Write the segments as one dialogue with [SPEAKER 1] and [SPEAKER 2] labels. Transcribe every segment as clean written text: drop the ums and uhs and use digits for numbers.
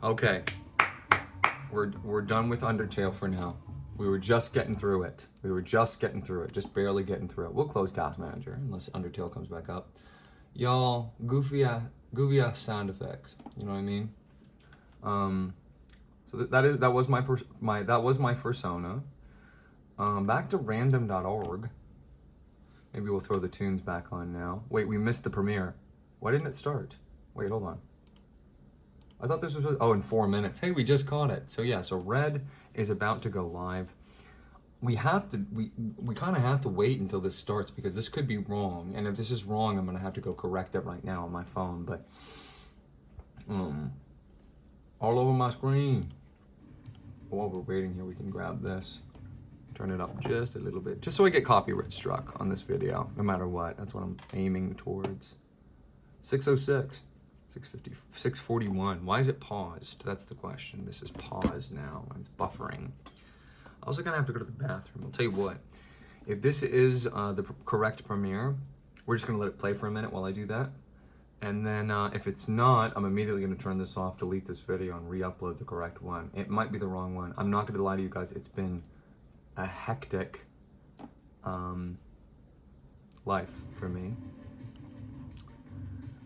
[SPEAKER 1] Okay, we're done with Undertale for now. We were just getting through it. Just barely getting through it. We'll close Task Manager unless Undertale comes back up. Y'all, goofy ass sound effects. You know what I mean? So that was my persona. Back to random.org. Maybe we'll throw the tunes back on now. Wait, we missed the premiere. Why didn't it start? Wait, hold on. I thought this was, in 4 minutes. Hey, we just caught it. So yeah, so Red is about to go live. We kind of have to wait until this starts because this could be wrong. And if this is wrong, I'm going to have to go correct it right now on my phone. But, all over my screen. While we're waiting here, we can grab this. Turn it up just a little bit. Just so I get copyright struck on this video, no matter what. That's what I'm aiming towards. 606. 650, 641. Why is it paused? That's the question. This is paused now. It's buffering. I'm also gonna have to go to the bathroom. I'll tell you what. If this is the correct premiere, we're just gonna let it play for a minute while I do that. And then if it's not, I'm immediately gonna turn this off, delete this video, and re-upload the correct one. It might be the wrong one. I'm not gonna lie to you guys. It's been a hectic life for me.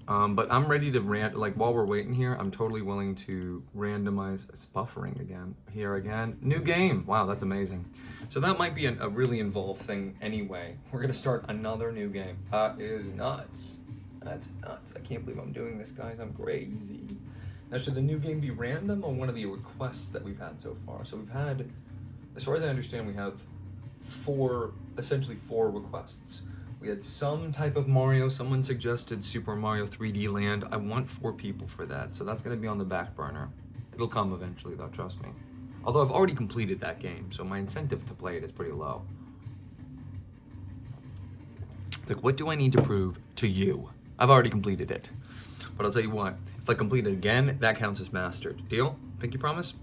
[SPEAKER 1] But I'm ready to while we're waiting here, I'm totally willing to randomize. It's buffering again. Here again. New game. Wow, that's amazing. So that might be a really involved thing anyway. We're going to start another new game. That is nuts. That's nuts. I can't believe I'm doing this, guys. I'm crazy. Now, should the new game be random or one of the requests that we've had so far? So we've had, as far as I understand, we have essentially four requests. We had some type of Mario. Someone suggested Super Mario 3D Land. I want 4 people for that, so that's going to be on the back burner. It'll come eventually, though, trust me. Although I've already completed that game, so my incentive to play it is pretty low. It's like, what do I need to prove to you? I've already completed it. But I'll tell you what, if I complete it again, that counts as mastered. Deal? Pinky promise?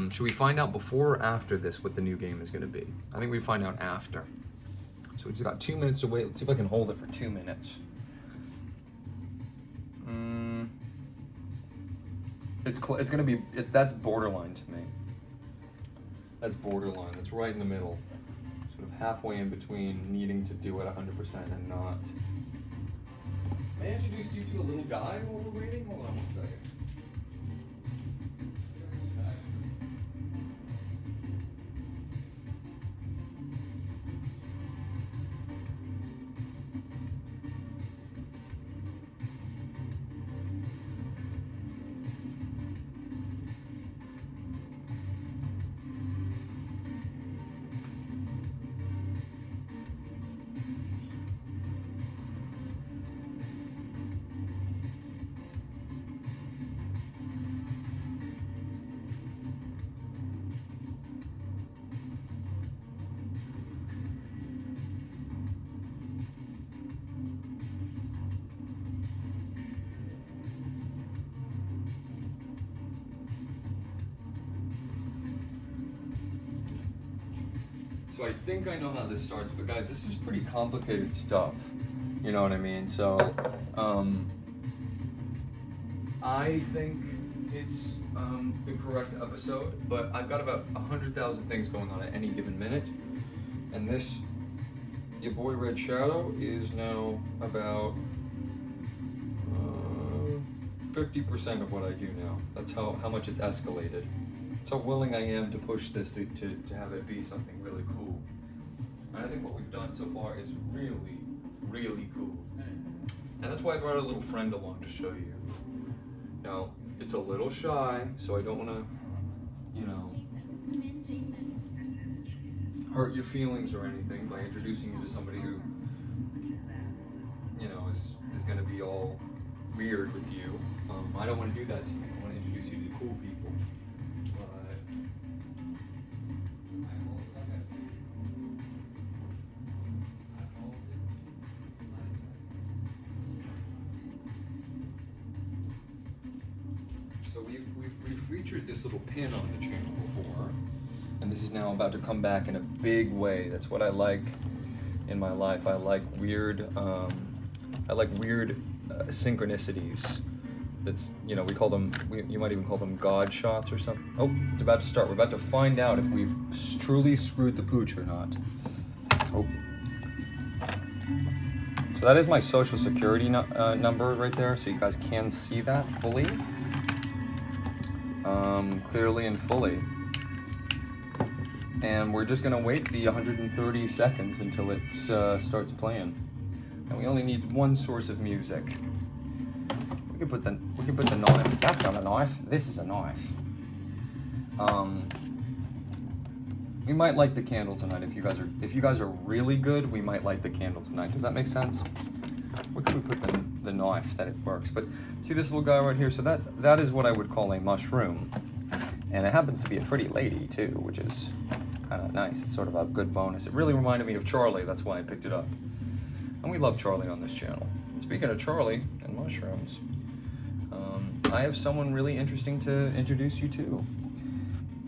[SPEAKER 1] Should we find out before or after this what the new game is going to be? I think we find out after. So we just got 2 minutes to wait. Let's see if I can hold it for 2 minutes. It's gonna be, that's borderline to me. That's borderline. That's right in the middle. Sort of halfway in between needing to do it 100% and not. May I introduce you to a little guy while we're waiting? Hold on one second. So I think I know how this starts, but guys, this is pretty complicated stuff. You know what I mean? So, I think it's the correct episode, but I've got about 100,000 things going on at any given minute. And this, your boy Red Shadow, is now about 50% of what I do now. That's how much it's escalated. That's how willing I am to push this to have it be something really cool. And I think what we've done so far is really, really cool. And that's why I brought a little friend along to show you. Now, it's a little shy, so I don't want to, hurt your feelings or anything by introducing you to somebody who, is going to be all weird with you. I don't want to do that to you. I want to introduce you to cool people. So we've featured this little pin on the channel before, and this is now about to come back in a big way. That's what I like in my life. I like weird synchronicities. that's, you know, we call them, you might even call them God shots or something. Oh, it's about to start. We're about to find out if we've truly screwed the pooch or not. Oh. So that is my social security number right there, so you guys can see that fully. Clearly and fully. And we're just gonna wait the 130 seconds until it starts playing. And we only need one source of music. We can put the knife. That's not a knife. This is a knife. We might light the candle tonight if you guys are really good. We might light the candle tonight. Does that make sense? Where can we put the knife that it works? But see this little guy right here. So that is what I would call a mushroom, and it happens to be a pretty lady too, which is kind of nice. It's sort of a good bonus. It really reminded me of Charlie. That's why I picked it up. And we love Charlie on this channel. Speaking of Charlie and mushrooms, I have someone really interesting to introduce you to.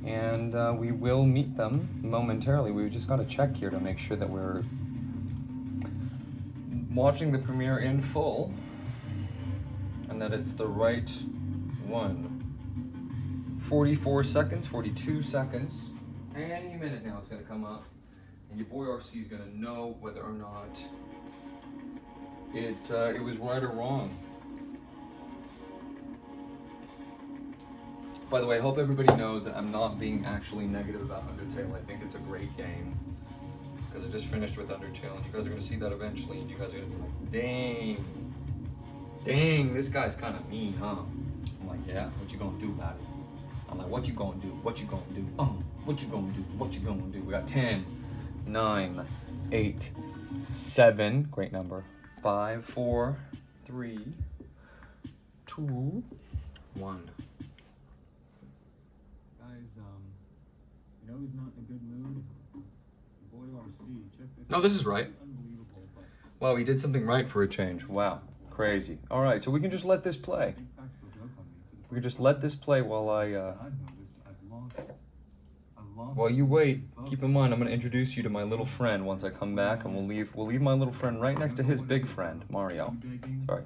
[SPEAKER 1] And we will meet them momentarily. We've just got to check here to make sure that we're watching the premiere in full and that it's the right one. 44 seconds, 42 seconds. Any minute now it's going to come up. And your boy RC is going to know whether or not it was right or wrong. By the way, I hope everybody knows that I'm not being actually negative about Undertale. I think it's a great game. Because I just finished with Undertale, and you guys are going to see that eventually, and you guys are going to be like, dang, this guy's kind of mean, huh? I'm like, yeah, what you going to do about it? I'm like, what you going to do? What you going to do? What you going to do? What you going to do? We got 10, 9, 8, 7, great number, 5, 4, 3, 2, 1.
[SPEAKER 2] You know he's not in a good mood? Boy RC, check this.
[SPEAKER 1] No, this is right.
[SPEAKER 2] Unbelievable, but
[SPEAKER 1] Wow, he did something right for a change. Wow, crazy. All right, so we can just let this play.
[SPEAKER 2] big practical joke on me.
[SPEAKER 1] We can just let this play while
[SPEAKER 2] I've noticed I've lost.
[SPEAKER 1] while you wait. Keep in mind, I'm going to introduce you to my little friend once I come back, and we'll leave my little friend right next to his big friend, Mario. Sorry,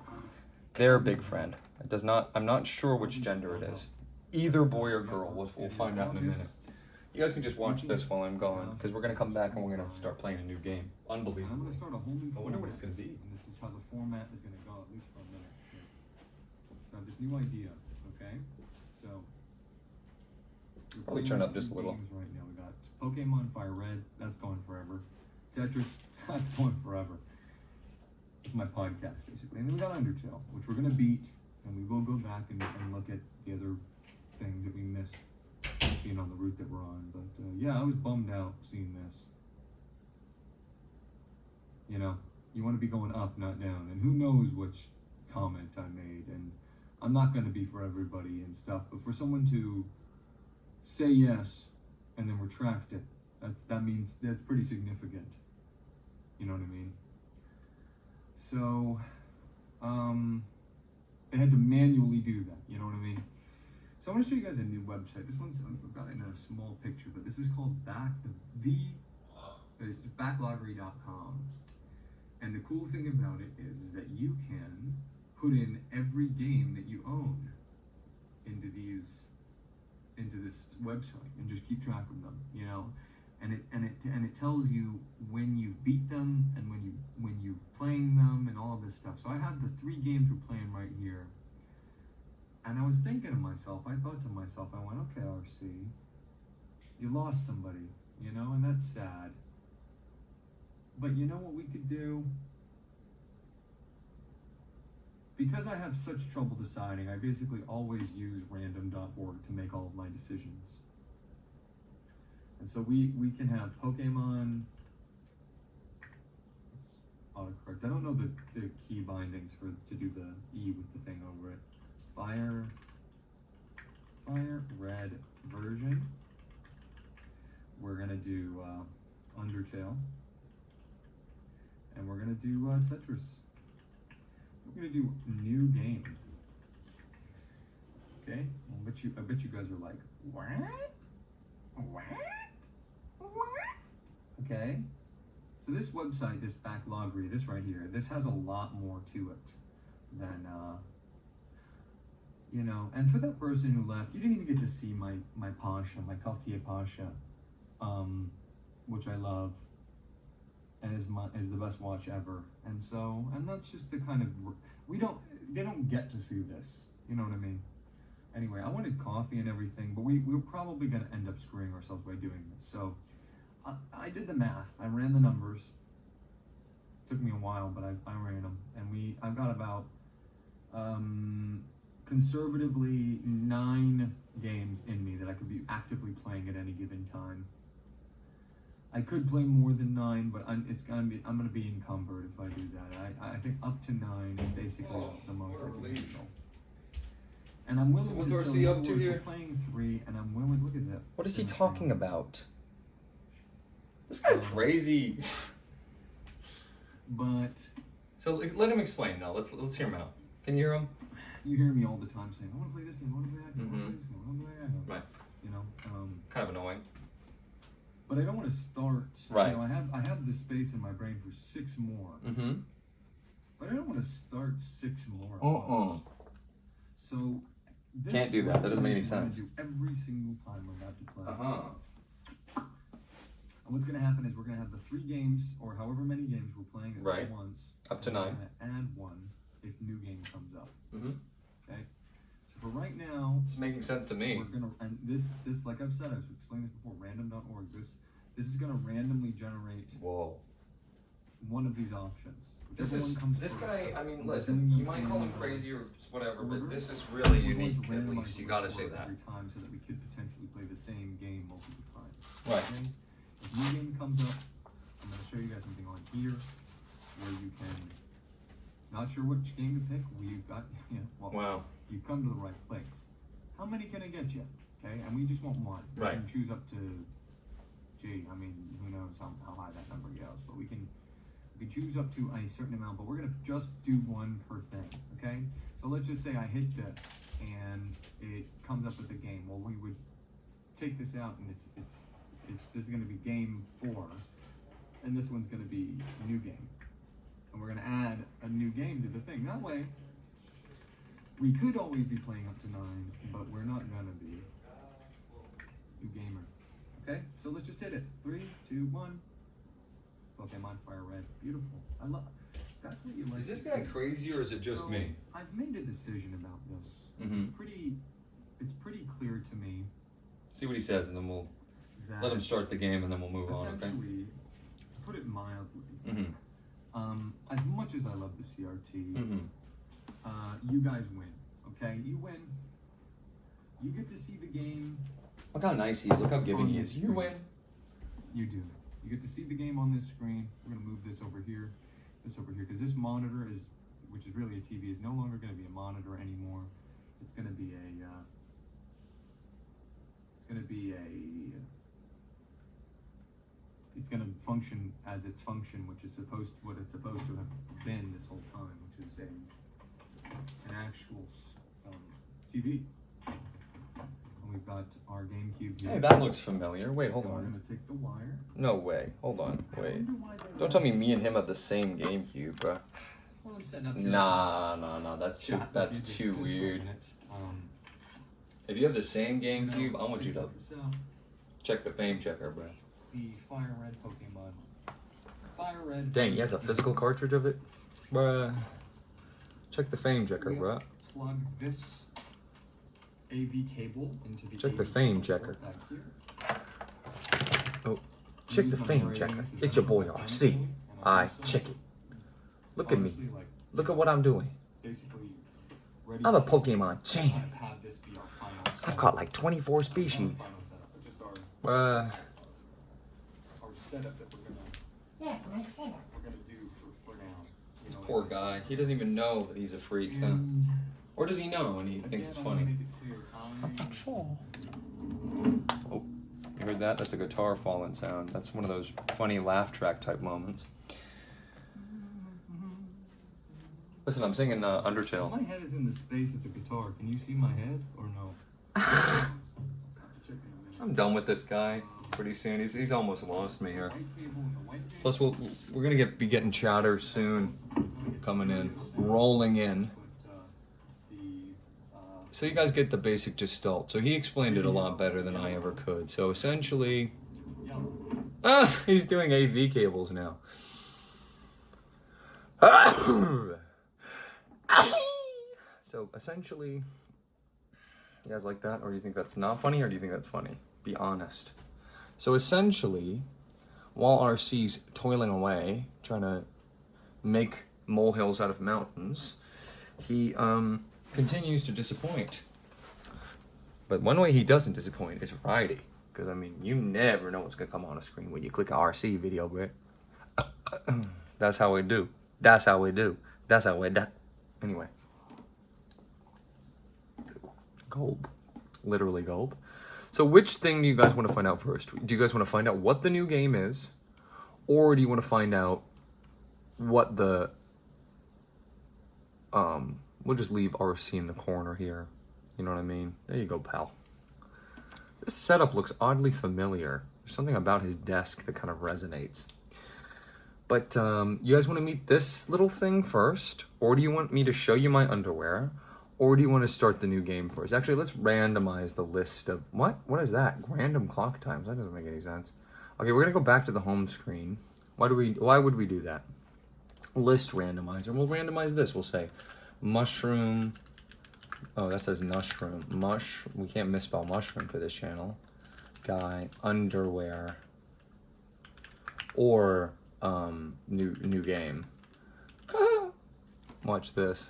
[SPEAKER 1] their big friend. I'm not sure which gender it is. Either boy or girl. We'll find out in a minute. You guys can just watch this while I'm gone, because we're going to come back and we're going to start playing a new game.
[SPEAKER 2] And I'm
[SPEAKER 1] Unbelievable.
[SPEAKER 2] going to start a whole new
[SPEAKER 1] I wonder what it's
[SPEAKER 2] format,
[SPEAKER 1] going to be.
[SPEAKER 2] and this is how the format is going to go, at least for a minute. Here. So I have this new idea, okay? So we're
[SPEAKER 1] Probably
[SPEAKER 2] playing
[SPEAKER 1] turn up just a little.
[SPEAKER 2] games right now. We got Pokemon Fire Red, that's going forever. Tetris, that's going forever. It's my podcast, basically. And then we got Undertale, which we're going to beat, and we will go back and look at the other things that we missed being on the route that we're on. But yeah, I was bummed out seeing this. You know, you want to be going up, not down. And who knows which comment I made. And I'm not going to be for everybody and stuff, but for someone to say yes and then retract it, that means that's pretty significant. You know what I mean? So, they had to manually do that. You know what I mean? So I want to show you guys a new website. This one's, I've got it in a small picture, but this is called it's backloggery.com. And the cool thing about it is that you can put in every game that you own into this website and just keep track of them, you know? And it tells you when you've beat them and when you're playing them and all of this stuff. So I have the 3 games we're playing right here. And I was thinking to myself, I thought to myself, I went, okay, RC, you lost somebody, you know, and that's sad. But you know what we could do? Because I have such trouble deciding, I basically always use random.org to make all of my decisions. And so we can have Pokemon, it's autocorrect. I don't know the key bindings to do the E with the thing over it. Fire Red version. We're gonna do Undertale, and we're gonna do Tetris. We're gonna do new game. Okay, I bet you guys are like, what? Okay, so this website, this Backloggery, this right here, this has a lot more to it than
[SPEAKER 3] You know, and for that person who left, you didn't even get to see my Pasha, my Cartier Pasha, which I love, and is the best watch ever. And so, and that's just the kind of they don't get to see this. You know what I mean? Anyway, I wanted coffee and everything, but we're probably gonna end up screwing ourselves by doing this. So, I did the math. I ran the numbers. Took me a while, but I ran them, and I've got about conservatively 9 games in me that I could be actively playing at any given time. I could play more than 9, but I'm gonna be encumbered if I do that. I think up to 9 is basically the most I can handle. And I'm willing
[SPEAKER 1] So what's
[SPEAKER 3] to.
[SPEAKER 1] RC up to here?
[SPEAKER 3] We're playing 3, and I'm willing. Look at that.
[SPEAKER 1] What is he talking about? This guy's crazy.
[SPEAKER 3] But
[SPEAKER 1] So let him explain now. Let's hear him out. Can you hear him?
[SPEAKER 3] you hear me all the time saying, "I want to play this game. I want to play that game. I want to play this game. I want to play that game."
[SPEAKER 1] Right.
[SPEAKER 3] You know.
[SPEAKER 1] Kind of annoying.
[SPEAKER 3] But I don't want to start.
[SPEAKER 1] Right.
[SPEAKER 3] You know, I have the space in my brain for 6 more.
[SPEAKER 1] Mm-hmm.
[SPEAKER 3] But I don't want to start 6 more. at
[SPEAKER 1] Uh-uh.
[SPEAKER 3] once. So. This
[SPEAKER 1] Can't do that. That doesn't make any
[SPEAKER 3] is what I'm gonna
[SPEAKER 1] sense.
[SPEAKER 3] do every single time we're about to play.
[SPEAKER 1] Uh-huh.
[SPEAKER 3] And what's going to happen is we're going to have the 3 games, or however many games we're playing at
[SPEAKER 1] Right.
[SPEAKER 3] once.
[SPEAKER 1] Up to
[SPEAKER 3] and we're
[SPEAKER 1] 9.
[SPEAKER 3] gonna add 1 if new game comes up.
[SPEAKER 1] Mm-hmm.
[SPEAKER 3] Okay. So for right now,
[SPEAKER 1] It's making sense to me.
[SPEAKER 3] we're gonna, and this like I've said, I've explained this before. Random.org. This is going to randomly generate
[SPEAKER 1] Whoa.
[SPEAKER 3] one of these options.
[SPEAKER 1] This
[SPEAKER 3] Whichever
[SPEAKER 1] is
[SPEAKER 3] one comes
[SPEAKER 1] this
[SPEAKER 3] first.
[SPEAKER 1] guy. I mean,
[SPEAKER 3] We're
[SPEAKER 1] listen.
[SPEAKER 3] doing
[SPEAKER 1] You
[SPEAKER 3] them
[SPEAKER 1] might call him
[SPEAKER 3] in
[SPEAKER 1] crazy or
[SPEAKER 3] reverse.
[SPEAKER 1] whatever,
[SPEAKER 3] We're
[SPEAKER 1] but
[SPEAKER 3] gonna-
[SPEAKER 1] this is really
[SPEAKER 3] we're going
[SPEAKER 1] unique.
[SPEAKER 3] to
[SPEAKER 1] At
[SPEAKER 3] randomize
[SPEAKER 1] least
[SPEAKER 3] the
[SPEAKER 1] you gotta
[SPEAKER 3] score
[SPEAKER 1] say that.
[SPEAKER 3] every time so that we could potentially play the same game multiple times.
[SPEAKER 1] Right.
[SPEAKER 3] Okay? If new game comes up, I'm going to show you guys something on here where you can. Not sure which game to pick. We've got, well,
[SPEAKER 1] Wow.
[SPEAKER 3] you've come to the right place. How many can I get you? Okay, and we just want 1.
[SPEAKER 1] Right.
[SPEAKER 3] We can choose up to, I mean, who knows how high that number goes, but we can choose up to a certain amount, but we're gonna just do 1 per thing, okay? So let's just say I hit this, and it comes up with the game. Well, we would take this out, and this is gonna be game 4, and this one's gonna be new game. And we're gonna add a new game to the thing. That way, we could always be playing up to 9, but we're not gonna be. New gamer. Okay, so let's just hit it. 3, 2, 1. Pokemon Fire Red. Beautiful. I love. That's what you like.
[SPEAKER 1] Is this
[SPEAKER 3] to
[SPEAKER 1] guy
[SPEAKER 3] see.
[SPEAKER 1] crazy or is it just
[SPEAKER 3] So,
[SPEAKER 1] me?
[SPEAKER 3] I've made a decision about this.
[SPEAKER 1] Mhm.
[SPEAKER 3] It's pretty clear to me
[SPEAKER 1] See what he says, and then we'll
[SPEAKER 3] that
[SPEAKER 1] let him start the game, and then we'll move on. Okay.
[SPEAKER 3] essentially, to put it mildly,
[SPEAKER 1] Mm-hmm.
[SPEAKER 3] as much as I love the CRT,
[SPEAKER 1] Mm-hmm.
[SPEAKER 3] you guys win. Okay, you win. You get to see the game.
[SPEAKER 1] Look how nice he is. Look how giving
[SPEAKER 3] On
[SPEAKER 1] he
[SPEAKER 3] the
[SPEAKER 1] is. You
[SPEAKER 3] screen.
[SPEAKER 1] win.
[SPEAKER 3] You do. You get to see the game on this screen. We're gonna move this over here, because this monitor which is really a TV, is no longer gonna be a monitor anymore. It's gonna be it's gonna function as its function, what it's supposed to have been this whole time, which is an actual TV. And we've got our GameCube here.
[SPEAKER 1] Hey, that looks familiar. Wait, hold
[SPEAKER 3] And we're
[SPEAKER 1] on.
[SPEAKER 3] gonna take the wire.
[SPEAKER 1] No way. Hold on.
[SPEAKER 3] I
[SPEAKER 1] Wait.
[SPEAKER 3] wonder why they
[SPEAKER 1] Don't tell me me and him have the same GameCube, bro.
[SPEAKER 3] Well, I'm setting up
[SPEAKER 1] Nah. That's too.
[SPEAKER 3] chat
[SPEAKER 1] That's
[SPEAKER 3] with you,
[SPEAKER 1] too
[SPEAKER 3] just for a
[SPEAKER 1] weird.
[SPEAKER 3] minute.
[SPEAKER 1] If you have the same
[SPEAKER 3] You know,
[SPEAKER 1] GameCube, I want you to
[SPEAKER 3] check this out.
[SPEAKER 1] check the fame checker, bro.
[SPEAKER 3] The Fire Red Pokemon. Fire Red.
[SPEAKER 1] Dang, he has a physical cartridge of it, bruh. Check the fame checker,
[SPEAKER 3] We
[SPEAKER 1] bruh.
[SPEAKER 3] Plug this AV cable into the
[SPEAKER 1] Check the
[SPEAKER 3] AV
[SPEAKER 1] fame
[SPEAKER 3] cable
[SPEAKER 1] checker.
[SPEAKER 3] back here.
[SPEAKER 1] Oh, check the
[SPEAKER 3] Use my
[SPEAKER 1] fame
[SPEAKER 3] rating.
[SPEAKER 1] checker.
[SPEAKER 3] This is
[SPEAKER 1] It's your boy
[SPEAKER 3] another
[SPEAKER 1] RC.
[SPEAKER 3] thing, and
[SPEAKER 1] I
[SPEAKER 3] also,
[SPEAKER 1] check it. Look at me.
[SPEAKER 3] honestly, like,
[SPEAKER 1] Look at what I'm doing.
[SPEAKER 3] basically ready
[SPEAKER 1] I'm a
[SPEAKER 3] to
[SPEAKER 1] Pokemon champ.
[SPEAKER 3] have this be our final
[SPEAKER 1] I've
[SPEAKER 3] setup.
[SPEAKER 1] caught like 24
[SPEAKER 3] Not our
[SPEAKER 1] species.
[SPEAKER 3] final setup, but just our
[SPEAKER 1] Bruh.
[SPEAKER 3] setup that we're gonna do for now. You know,
[SPEAKER 1] Poor guy. He doesn't even know that he's a freak, huh?
[SPEAKER 3] And
[SPEAKER 1] Or does he know and he thinks
[SPEAKER 3] again,
[SPEAKER 1] it's
[SPEAKER 3] I wanna
[SPEAKER 1] funny?
[SPEAKER 3] make it clear,
[SPEAKER 1] Oh, you heard that? That's a guitar falling sound. That's one of those funny laugh track type moments. Listen, I'm singing Undertale.
[SPEAKER 3] My head is in the space of the guitar. Can you see my head or no?
[SPEAKER 1] I'm done with this guy pretty soon. He's almost lost me here.
[SPEAKER 3] White cable and the white cable.
[SPEAKER 1] Plus, we're gonna be getting chatter soon, coming in, rolling in.
[SPEAKER 3] Put the
[SPEAKER 1] so you guys get the basic gestalt. So he explained it a lot better than I ever could. So essentially, he's doing AV cables now. So essentially, you guys like that? Or do you think that's not funny, or do you think that's funny? Be honest. So essentially, while RC's toiling away, trying to make molehills out of mountains, he continues to disappoint. But one way he doesn't disappoint is variety. Because, I mean, you never know what's going to come on a screen when you click a RC video, bro. That's how we do. That's how we do. That's how we do. Anyway. Gulp. Literally gulp. So which thing do you guys want to find out first? Do you guys want to find out what the new game is? Or do you want to find out what the... we'll just leave RC in the corner here. You know what I mean? There you go, pal. This setup looks oddly familiar. There's something about his desk that kind of resonates. But you guys want to meet this little thing first? Or do you want me to show you my underwear? Or do you want to start the new game first? Actually, let's randomize the list of... What? What is that? Random clock times. That doesn't make any sense. Okay, we're going to go back to the home screen. Why would we do that? List randomizer. We'll randomize this. We'll say mushroom... Oh, that says mushroom. We can't misspell mushroom for this channel. Guy, underwear. Or new game. Watch this.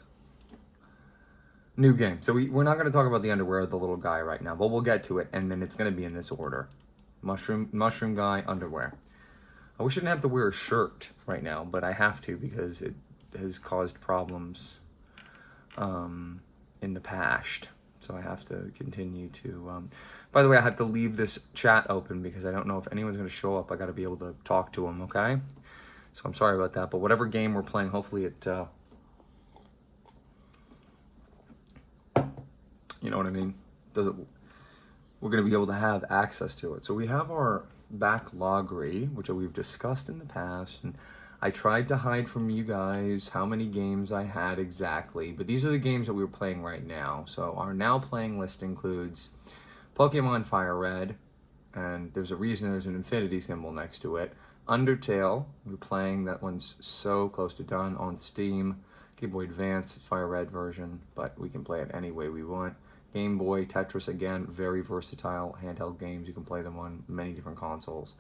[SPEAKER 1] New game. So we're not going to talk about the underwear of the little guy right now, but we'll get to it, and then it's going to be in this order. Mushroom guy, underwear. I wish I didn't have to wear a shirt right now, but I have to because it has caused problems in the past. So I have to continue to... By the way, I have to leave this chat open because I don't know if anyone's going to show up. I got to be able to talk to them, okay? So I'm sorry about that, but whatever game we're playing, hopefully it... you know what I mean? We're going to be able to have access to it. So we have our backloggery, which we've discussed in the past, and I tried to hide from you guys how many games I had exactly, but these are the games that we were playing right now. So our now playing list includes Pokemon Fire Red, and there's a reason there's an infinity symbol next to it. Undertale, we're playing, that one's so close to done, on Steam. Game Boy Advance, Fire Red version, but we can play it any way we want. Game Boy, Tetris, again, very versatile handheld games. You can play them on many different consoles.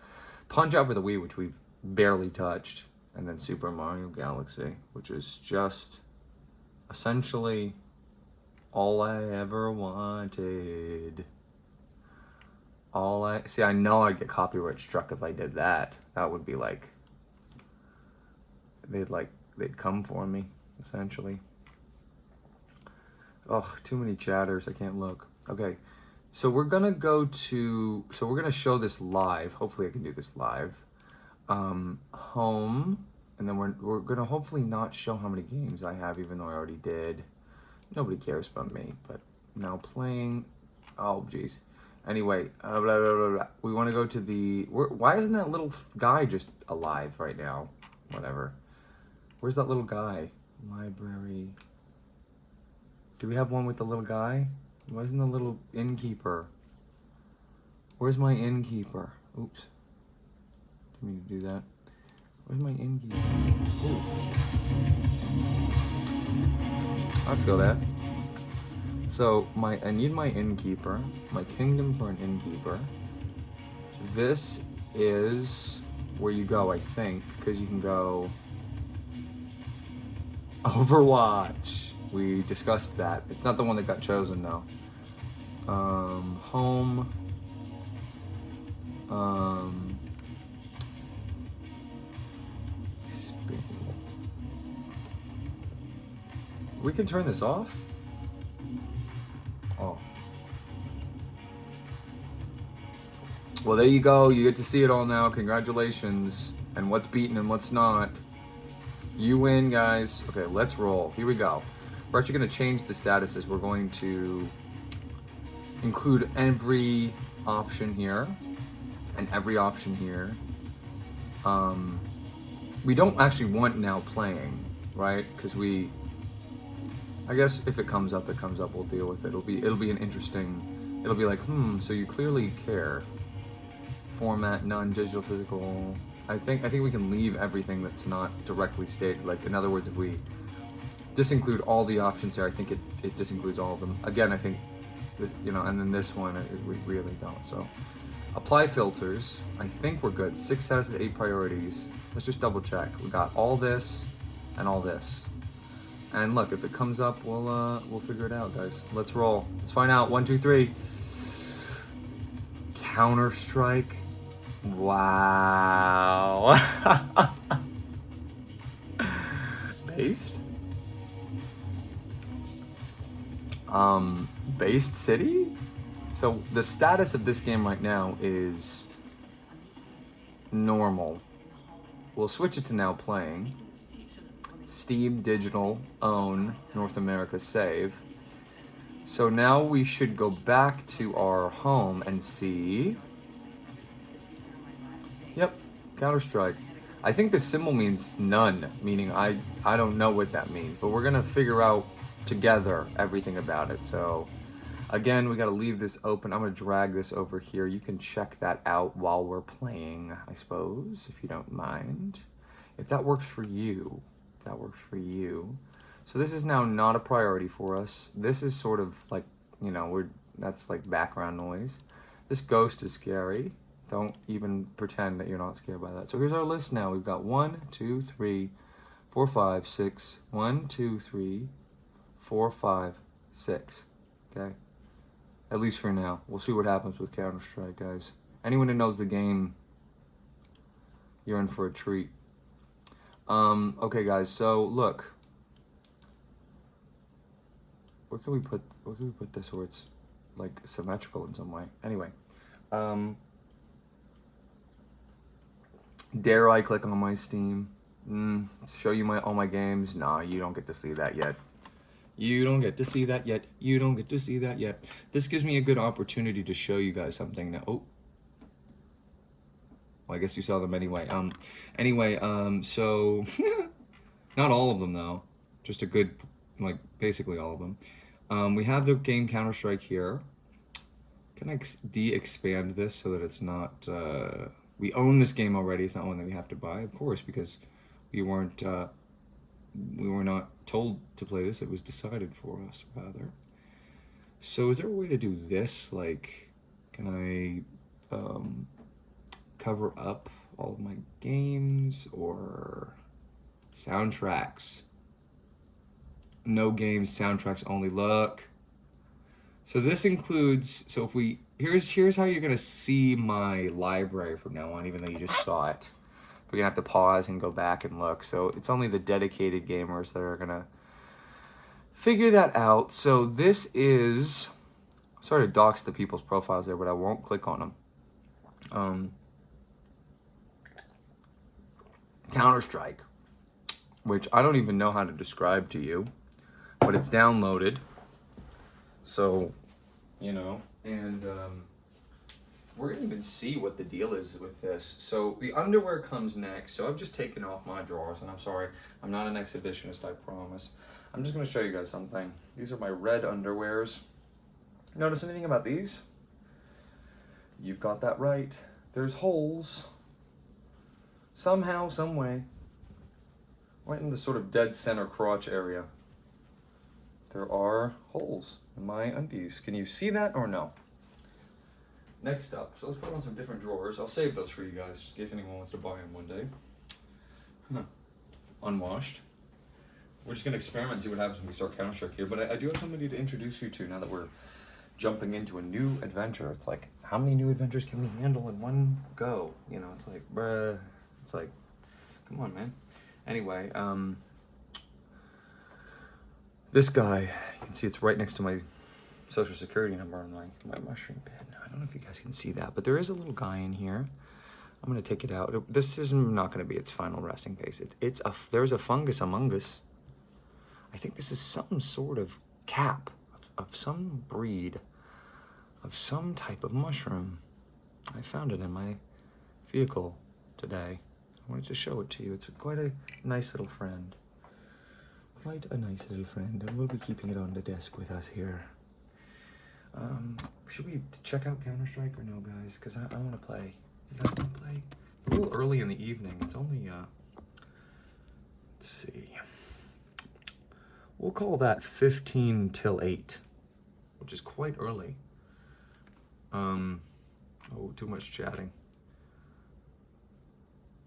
[SPEAKER 1] Punch-Out for the Wii, which we've barely touched. And then Super Mario Galaxy, which is just essentially all I ever wanted. See, I know I'd get copyright struck if I did that. That would be like, they'd come for me, essentially. Oh, too many chatters, I can't look. Okay, so we're gonna we're gonna show this live. Hopefully I can do this live. Home, and then we're gonna hopefully not show how many games I have, even though I already did. Nobody cares about me, but now playing. Oh, jeez. Anyway, blah, blah, blah, blah. We want to go to the... Why isn't that little guy just alive right now? Whatever. Where's that little guy? Library. Do we have one with the little guy? Why isn't the little innkeeper? Where's my innkeeper? Oops. Didn't mean to do that. Where's my innkeeper? Ooh. I feel that. So I need my innkeeper, my kingdom for an innkeeper. This is where you go, I think, because you can go Overwatch. We discussed that. It's not the one that got chosen though. Home. We can turn this off? Oh. Well, there you go. You get to see it all now. Congratulations. And what's beaten and what's not. You win, guys. Okay, let's roll. Here we go. We're actually going to change the statuses. We're going to include every option here and every option here. We don't actually want now playing, right? Because we I guess if it comes up, it comes up. We'll deal with it. It'll be an interesting. It'll be like, so you clearly care. Format, none, digital, physical. I think we can leave everything that's not directly stated. Like, in other words, if we disinclude all the options here, I think it disincludes all of them. Again, I think this, and then this one, we really don't. So, apply filters. I think we're good. 6 statuses, 8 priorities. Let's just double check. We got all this and all this. And look, if it comes up, we'll figure it out, guys. Let's roll. Let's find out. 1, 2, 3. Counter-Strike. Wow. Based? Based City? So the status of this game right now is normal. We'll switch it to now playing. Steam, digital, own, North America, save. So now we should go back to our home and see. Yep, Counter-Strike. I think the symbol means none, meaning I don't know what that means, but we're gonna figure out together everything about it. So again, we gotta leave this open. I'm gonna drag this over here. You can check that out while we're playing, I suppose, if you don't mind. If that works for you, So this is now not a priority for us. This is sort of like, that's like background noise. This ghost is scary. Don't even pretend that you're not scared by that. So here's our list now. We've got 1, 2, 3, 4, 5, 6. 1, 2, 3, 4, 5, 6. Okay? At least for now. We'll see what happens with Counter-Strike, guys. Anyone who knows the game, you're in for a treat. Okay, guys. So look, where can we put this where it's like symmetrical in some way? Anyway, dare I click on my Steam? Show you all my games? Nah, you don't get to see that yet. You don't get to see that yet. You don't get to see that yet. This gives me a good opportunity to show you guys something now. Oh. Well, I guess you saw them anyway. So not all of them though. Just a good, basically all of them. We have the game Counter-Strike here. Can I de-expand this so that it's not? We own this game already. It's not one that we have to buy, of course, because we were not told to play this. It was decided for us, rather. So is there a way to do this? Like, can I cover up all of my games or soundtracks? No games, soundtracks only. Look. So this includes, so if we, here's how you're gonna see my library from now on, even though you just saw it. We're gonna have to pause and go back and look. So it's only the dedicated gamers that are gonna figure that out. So this is, sorry to dox the people's profiles there, but I won't click on them. Counter-Strike, which I don't even know how to describe to you, but it's downloaded. So, and we're gonna even see what the deal is with this. So the underwear comes next. So I've just taken off my drawers, and I'm sorry, I'm not an exhibitionist, I promise. I'm just gonna show you guys something. These are my red underwears. Notice anything about these? You've got that right. There's holes. Somehow, some way. Right in the sort of dead center crotch area. There are holes in my undies. Can you see that or no? Next up, so let's put on some different drawers. I'll save those for you guys in case anyone wants to buy them one day. Unwashed. We're just gonna experiment and see what happens when we start Counter-Strike here. But I do have somebody to introduce you to now that we're jumping into a new adventure. It's like, how many new adventures can we handle in one go? It's like, bruh. It's like, come on, man. Anyway, this guy, you can see it's right next to my social security number on my mushroom bin. I don't know if you guys can see that, but there is a little guy in here. I'm gonna take it out. This is not gonna be its final resting place. There's a fungus among us. I think this is some sort of cap of some breed of some type of mushroom. I found it in my vehicle today. I wanted to show it to you. It's quite a nice little friend. Quite a nice little friend, and we'll be keeping it on the desk with us here. Should we check out Counter-Strike or no, guys? Because I want to play. You guys want to play? It's a little early in the evening. It's only, let's see. We'll call that 15 till 8, which is quite early. Oh, too much chatting.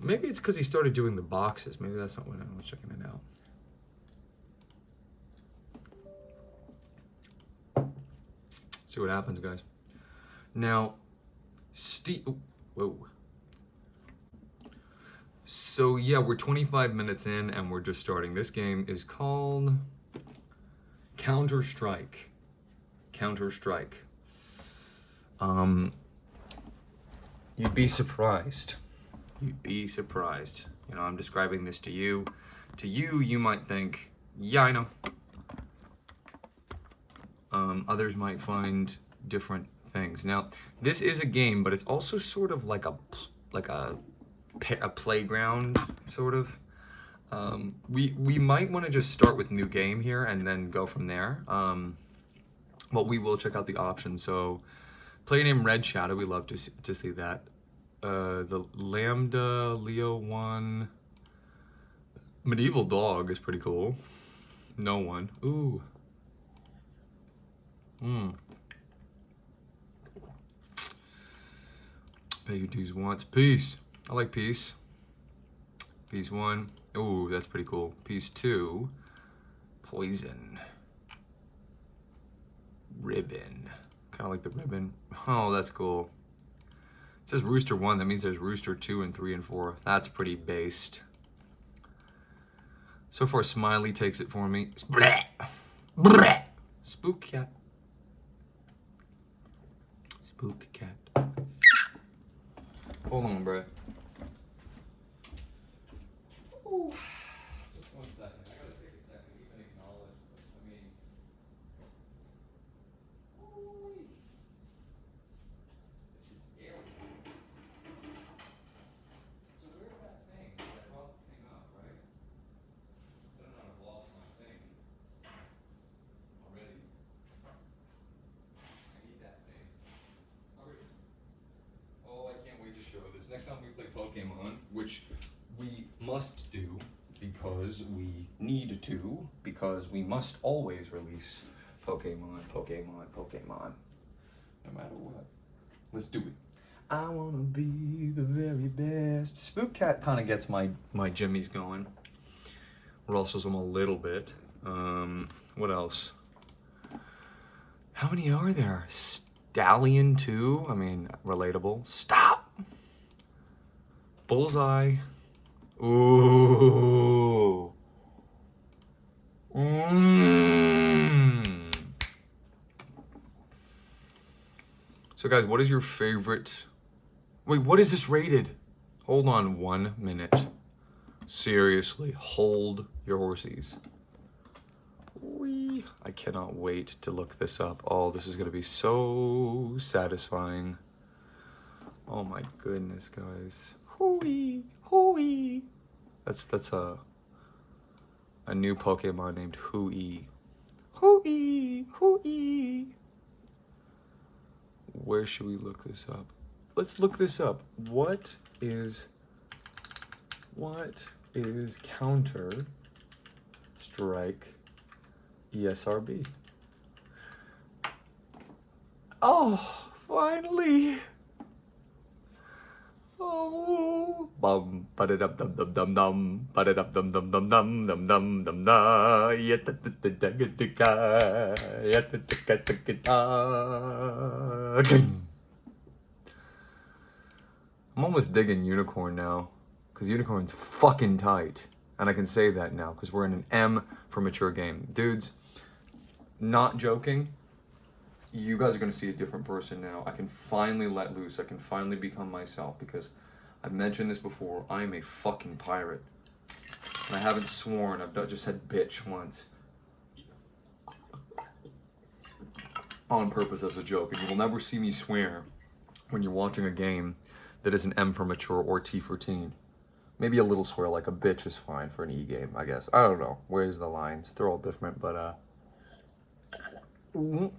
[SPEAKER 1] Maybe it's because he started doing the boxes. Maybe that's not when I was checking it out. See what happens, guys. Now, whoa. So yeah, we're 25 minutes in and we're just starting. This game is called Counter-Strike. Counter-Strike. You'd be surprised. You'd be surprised. You know, I'm describing this to you. To you, you might think, yeah, I know. Others might find different things. Now, this is a game, but it's also sort of like a playground, sort of. We might want to just start with new game here and then go from there. But we will check out the options. So, player name Red Shadow. We love to see that. The Lambda Leo 1 Medieval Dog is pretty cool. No one. Ooh. Pay your dues once. Peace. I like peace. Peace 1. Ooh, that's pretty cool. Peace 2. Poison. Ribbon. Kind of like the ribbon. Oh, that's cool. It says Rooster 1. That means there's Rooster 2 and 3 and 4. That's pretty based. So far, Smiley takes it for me. Spook cat. Spook cat. Hold on, bro. Ooh. Just 1 second. I gotta take a second. Even acknowledge this. I mean, ooh. This is scary. So where's that thing? I brought the thing up, right? I don't know. I've lost my thing already. I need that thing. Alright. Oh, I can't wait to show this. Next time we play Pokemon, which we must do because we need to, because we must always release Pokemon, no matter what. Let's do it. I wanna be the very best. Spook Cat kind of gets my jimmies going. Rustlesome them a little bit. What else? How many are there? Stallion 2? I mean, relatable. Stop! Bullseye. Ooh. So guys, what is your favorite... Wait, what is this rated? Hold on 1 minute. Seriously, hold your horsies. Whee. I cannot wait to look this up. Oh, this is gonna be so satisfying. Oh my goodness, guys. Hooey, hooey. That's a new Pokemon named Hooey. Hooey, hooey. Where should we look this up? Let's look this up. What is Counter-Strike ESRB? Oh, finally. Oh, bum, ba-da-dum dum dum dum dum, ba-da-dum dum dum dum dum dum dum dum da, ya-ta-ta-ta-ta-ta-ta, ya-ta-ta-ta-ta-ta. I'm almost digging Unicorn now, because Unicorn's fucking tight, and I can say that now, because we're in an M for mature game. Dudes, not joking. You guys are going to see a different person now. I can finally let loose. I can finally become myself because I've mentioned this before. I am a fucking pirate. And I haven't sworn. I've just said bitch once. On purpose as a joke. And you will never see me swear when you're watching a game that is an M for mature or T for teen. Maybe a little swear like a bitch is fine for an E game, I guess. I don't know. Where's the lines? They're all different, but we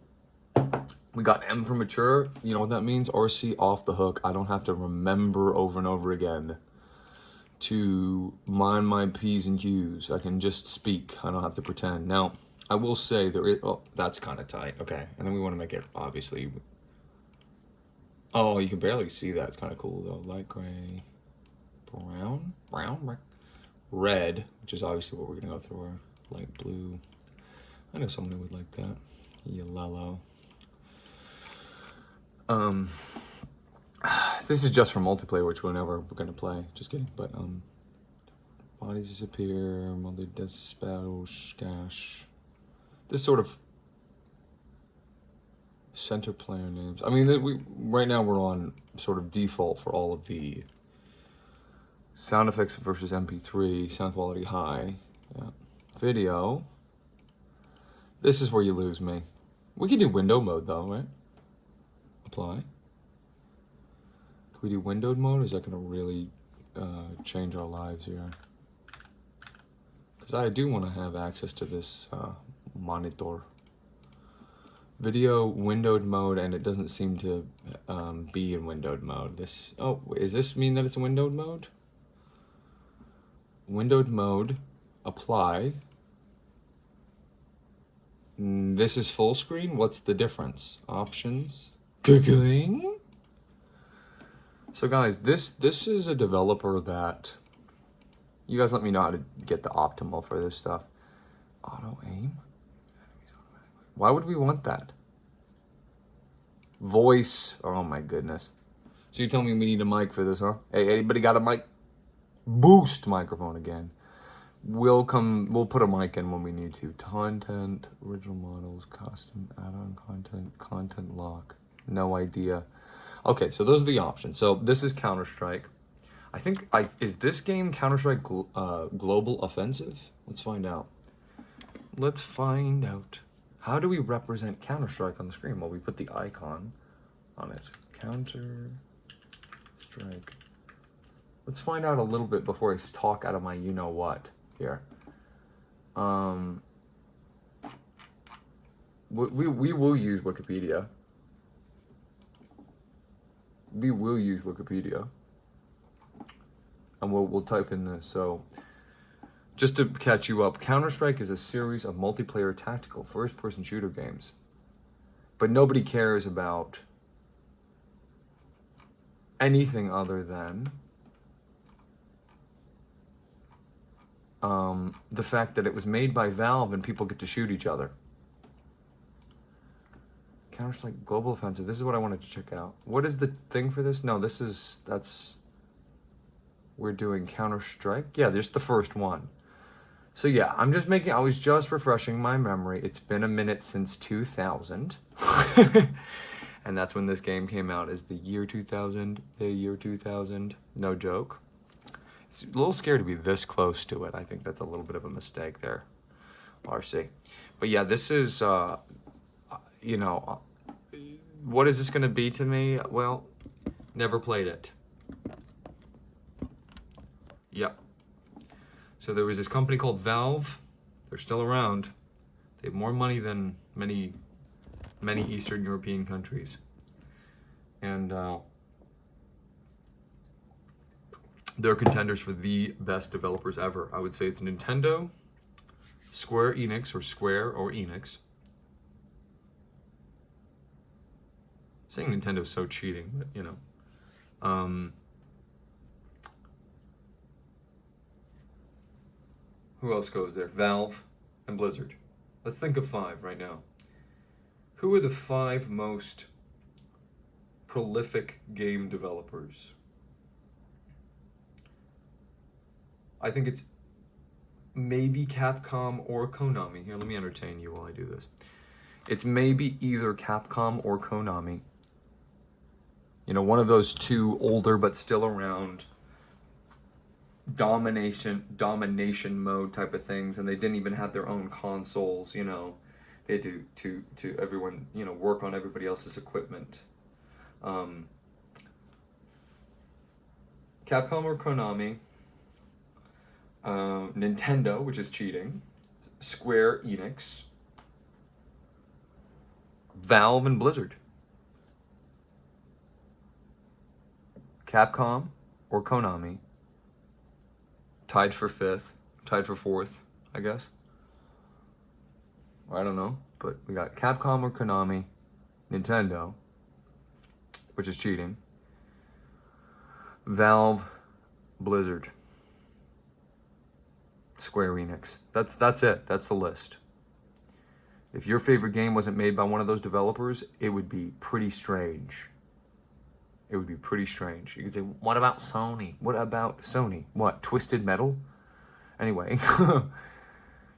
[SPEAKER 1] got M for mature. You know what that means? RC off the hook. I don't have to remember over and over again to mind my P's and Q's. I can just speak. I don't have to pretend. Now, I will say there is... Oh, that's kind of tight. Okay. And then we want to make it, obviously... Oh, you can barely see that. It's kind of cool, though. Light gray, brown, red, which is obviously what we're going to go through. Light blue. I know someone who would like that. Yellow. This is just for multiplayer, which we're never going to play. Just kidding. But, bodies disappear, multi dispel, scash. This sort of center player names. I mean, right now we're on sort of default for all of the sound effects versus MP3, sound quality high. Yeah. Video. This is where you lose me. We can do window mode though, right? Apply. Can we do windowed mode? Is that going to really change our lives here? Because I do want to have access to this monitor. Video windowed mode, and it doesn't seem to be in windowed mode. This, oh, does this mean that it's windowed mode? Windowed mode, apply. This is full screen. What's the difference? Options. Googling. So guys, this is a developer that you guys let me know how to get the optimal for this stuff. Auto aim. Why would we want that? Voice. Oh my goodness. So you're telling me we need a mic for this, huh? Hey, anybody got a mic? Boost microphone again. We'll put a mic in when we need to. Content, original models, custom, add-on content, content lock. No idea. Okay, so those are the options. So this is Counter-Strike. I think, is this game Counter-Strike Global Offensive? Let's find out. Let's find out. How do we represent Counter-Strike on the screen? Well, we put the icon on it. Counter-Strike. Let's find out a little bit before I talk out of my you-know-what here. We will use Wikipedia. We will use Wikipedia. And we'll type in this. So, just to catch you up, Counter-Strike is a series of multiplayer tactical first-person shooter games. But nobody cares about anything other than the fact that it was made by Valve and people get to shoot each other. Counter-Strike Global Offensive. This is what I wanted to check out. What is the thing for this? No, we're doing Counter-Strike. Yeah, there's the first one. So yeah, I was just refreshing my memory. It's been a minute since 2000. And that's when this game came out, is the year 2000. No joke. It's a little scary to be this close to it. I think that's a little bit of a mistake there, RC. But yeah, this is, what is this going to be to me? Well, never played it. Yep. So there was this company called Valve. They're still around. They have more money than many Eastern European countries. And they're contenders for the best developers ever. I would say it's Nintendo, Square Enix, or Enix. Saying Nintendo's so cheating, but you know. Who else goes there? Valve and Blizzard. Let's think of 5 right now. Who are the 5 most prolific game developers? I think it's maybe Capcom or Konami. Here, let me entertain you while I do this. It's maybe either Capcom or Konami. You know, one of those two older but still around domination mode type of things, and they didn't even have their own consoles, you know. They had to everyone, you know, work on everybody else's equipment. Capcom or Konami, Nintendo, which is cheating, Square Enix, Valve, and Blizzard. Capcom or Konami, tied for 5th, tied for 4th, I guess. I don't know, but we got Capcom or Konami, Nintendo, which is cheating, Valve, Blizzard, Square Enix. That's it. That's the list. If your favorite game wasn't made by one of those developers, it would be pretty strange. It would be pretty strange. You could say, what about Sony? What about Sony? What, Twisted Metal? Anyway,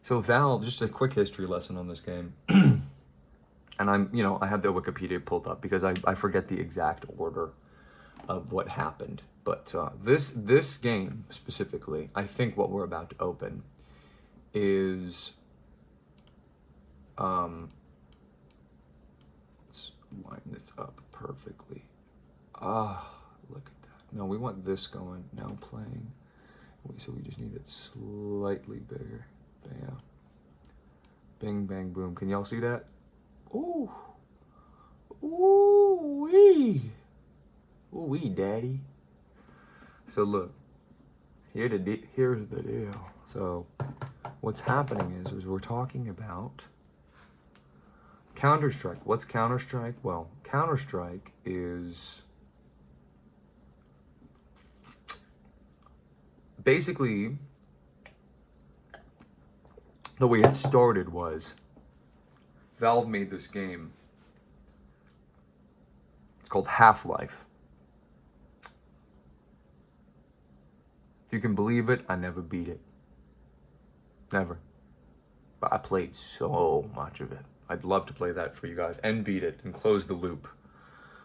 [SPEAKER 1] so Valve, just a quick history lesson on this game. And I have the Wikipedia pulled up because I forget the exact order of what happened. But this game specifically, I think what we're about to open is, let's line this up perfectly. Look at that. No, we want this going, now playing. So we just need it slightly bigger. Bam. Bing, bang, boom. Can y'all see that? Ooh. Ooh, wee. Ooh, wee, daddy. So look, here's the deal. So what's happening is we're talking about Counter-Strike. What's Counter-Strike? Well, Counter-Strike is basically, the way it started was Valve made this game. It's called Half-Life. If you can believe it, I never beat it. Never. But I played so much of it. I'd love to play that for you guys and beat it and close the loop.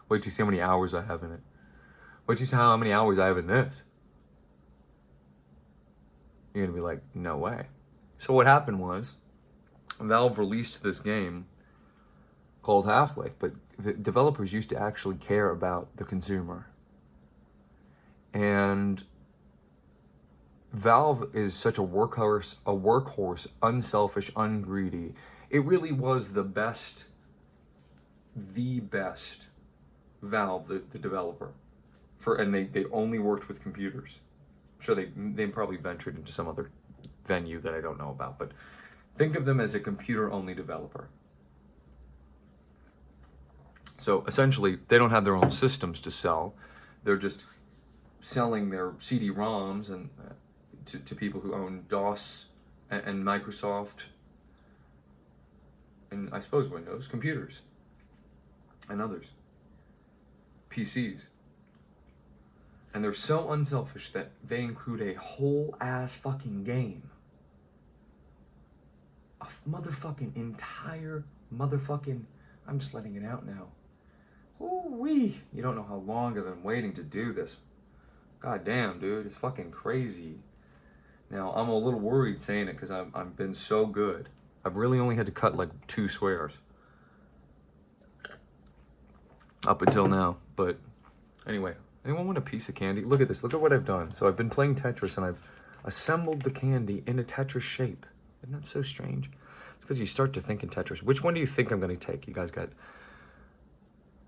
[SPEAKER 1] Wait till you see how many hours I have in it. Wait till you see how many hours I have in this. You're gonna be like, no way. So what happened was, Valve released this game called Half-Life, but the developers used to actually care about the consumer. And Valve is such a workhorse, unselfish, ungreedy. It really was the best Valve, the developer, and they only worked with computers. I'm sure they probably ventured into some other venue that I don't know about, but think of them as a computer-only developer. So essentially, they don't have their own systems to sell. They're just selling their CD-ROMs and to people who own DOS and Microsoft and I suppose Windows, computers and others, PCs. And they're so unselfish that they include a whole ass fucking game. A motherfucking entire motherfucking, I'm just letting it out now. Ooh-wee. You don't know how long I've been waiting to do this. God damn, dude, it's fucking crazy. Now, I'm a little worried saying it because I've been so good. I've really only had to cut like 2 swears up until now. But anyway, anyone want a piece of candy? Look at this. Look at what I've done. So I've been playing Tetris and I've assembled the candy in a Tetris shape. Isn't that so strange? It's because you start to think in Tetris. Which one do you think I'm going to take? You guys got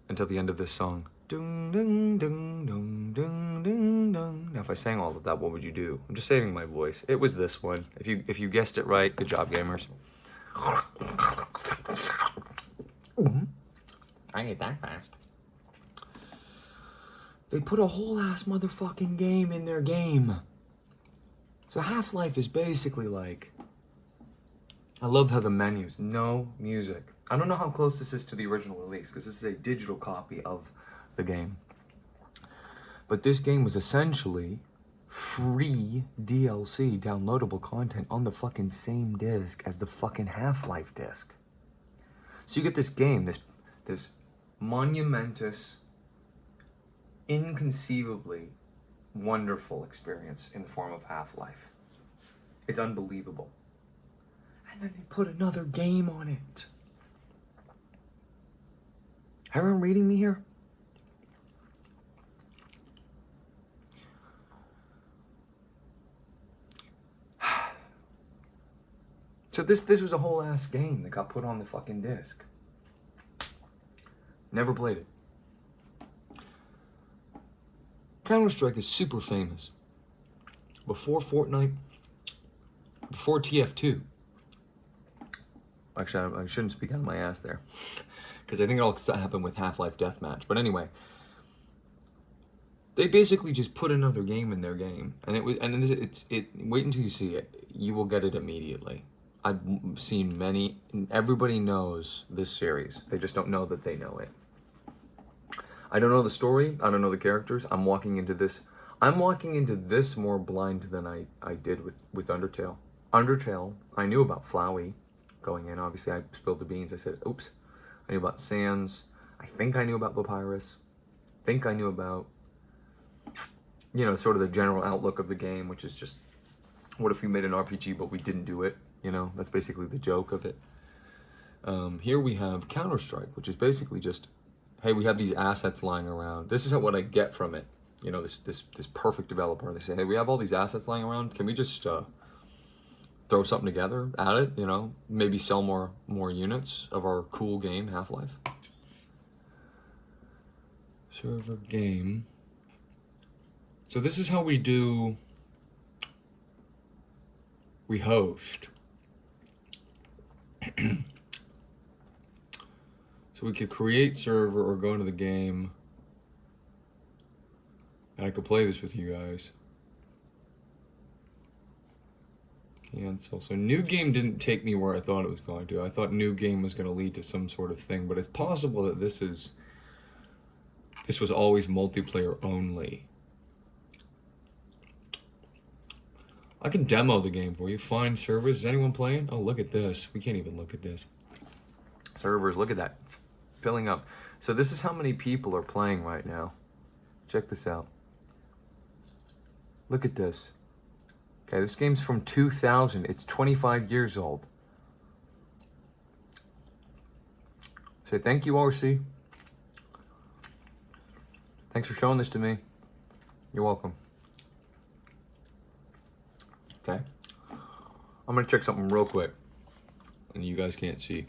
[SPEAKER 1] until the end of this song. Ding, ding, ding, ding, ding, ding, ding. Now, if I sang all of that, what would you do? I'm just saving my voice. It was this one. If you guessed it right, good job, gamers. I ate that fast. They put a whole ass motherfucking game in their game. So Half-Life is basically like, I love how the menus, no music. I don't know how close this is to the original release because this is a digital copy of the game. But this game was essentially free DLC downloadable content on the fucking same disc as the fucking Half-Life disc. So you get this game, this monumentous, inconceivably wonderful experience in the form of Half-Life. It's unbelievable. And then they put another game on it. Everyone reading me here? So this was a whole ass game that got put on the fucking disc. Never played it. Counter-Strike is super famous. Before Fortnite, before TF2. Actually, I shouldn't speak out of my ass there, because I think it all happened with Half-Life Deathmatch. But anyway, they basically just put another game in their game, and it was, and it's wait until you see it. You will get it immediately. I've seen many. Everybody knows this series. They just don't know that they know it. I don't know the story. I don't know the characters. I'm walking into this more blind than I did with Undertale. Undertale, I knew about Flowey going in. Obviously, I spilled the beans. I said, oops. I knew about Sans. I think I knew about Papyrus. I think I knew about, you know, sort of the general outlook of the game, which is just, what if we made an RPG but we didn't do it? You know, that's basically the joke of it. Here we have Counter-Strike, which is basically just, hey, we have these assets lying around. This is what I get from it. You know, this perfect developer. They say, hey, we have all these assets lying around. Can we just throw something together at it? You know, maybe sell more units of our cool game, Half-Life. Server game. So this is how we do. We host. So we could create server or go into the game, and I could play this with you guys. Cancel. So new game didn't take me where I thought it was going to. I thought new game was going to lead to some sort of thing, but it's possible that this was always multiplayer only. I can demo the game for you. Find servers. Is anyone playing? Oh, look at this. We can't even look at this. Servers, look at that. It's filling up. So this is how many people are playing right now. Check this out. Look at this. Okay, this game's from 2000. It's 25 years old. Say thank you, RC. Thanks for showing this to me. You're welcome. Okay. I'm gonna check something real quick. And you guys can't see.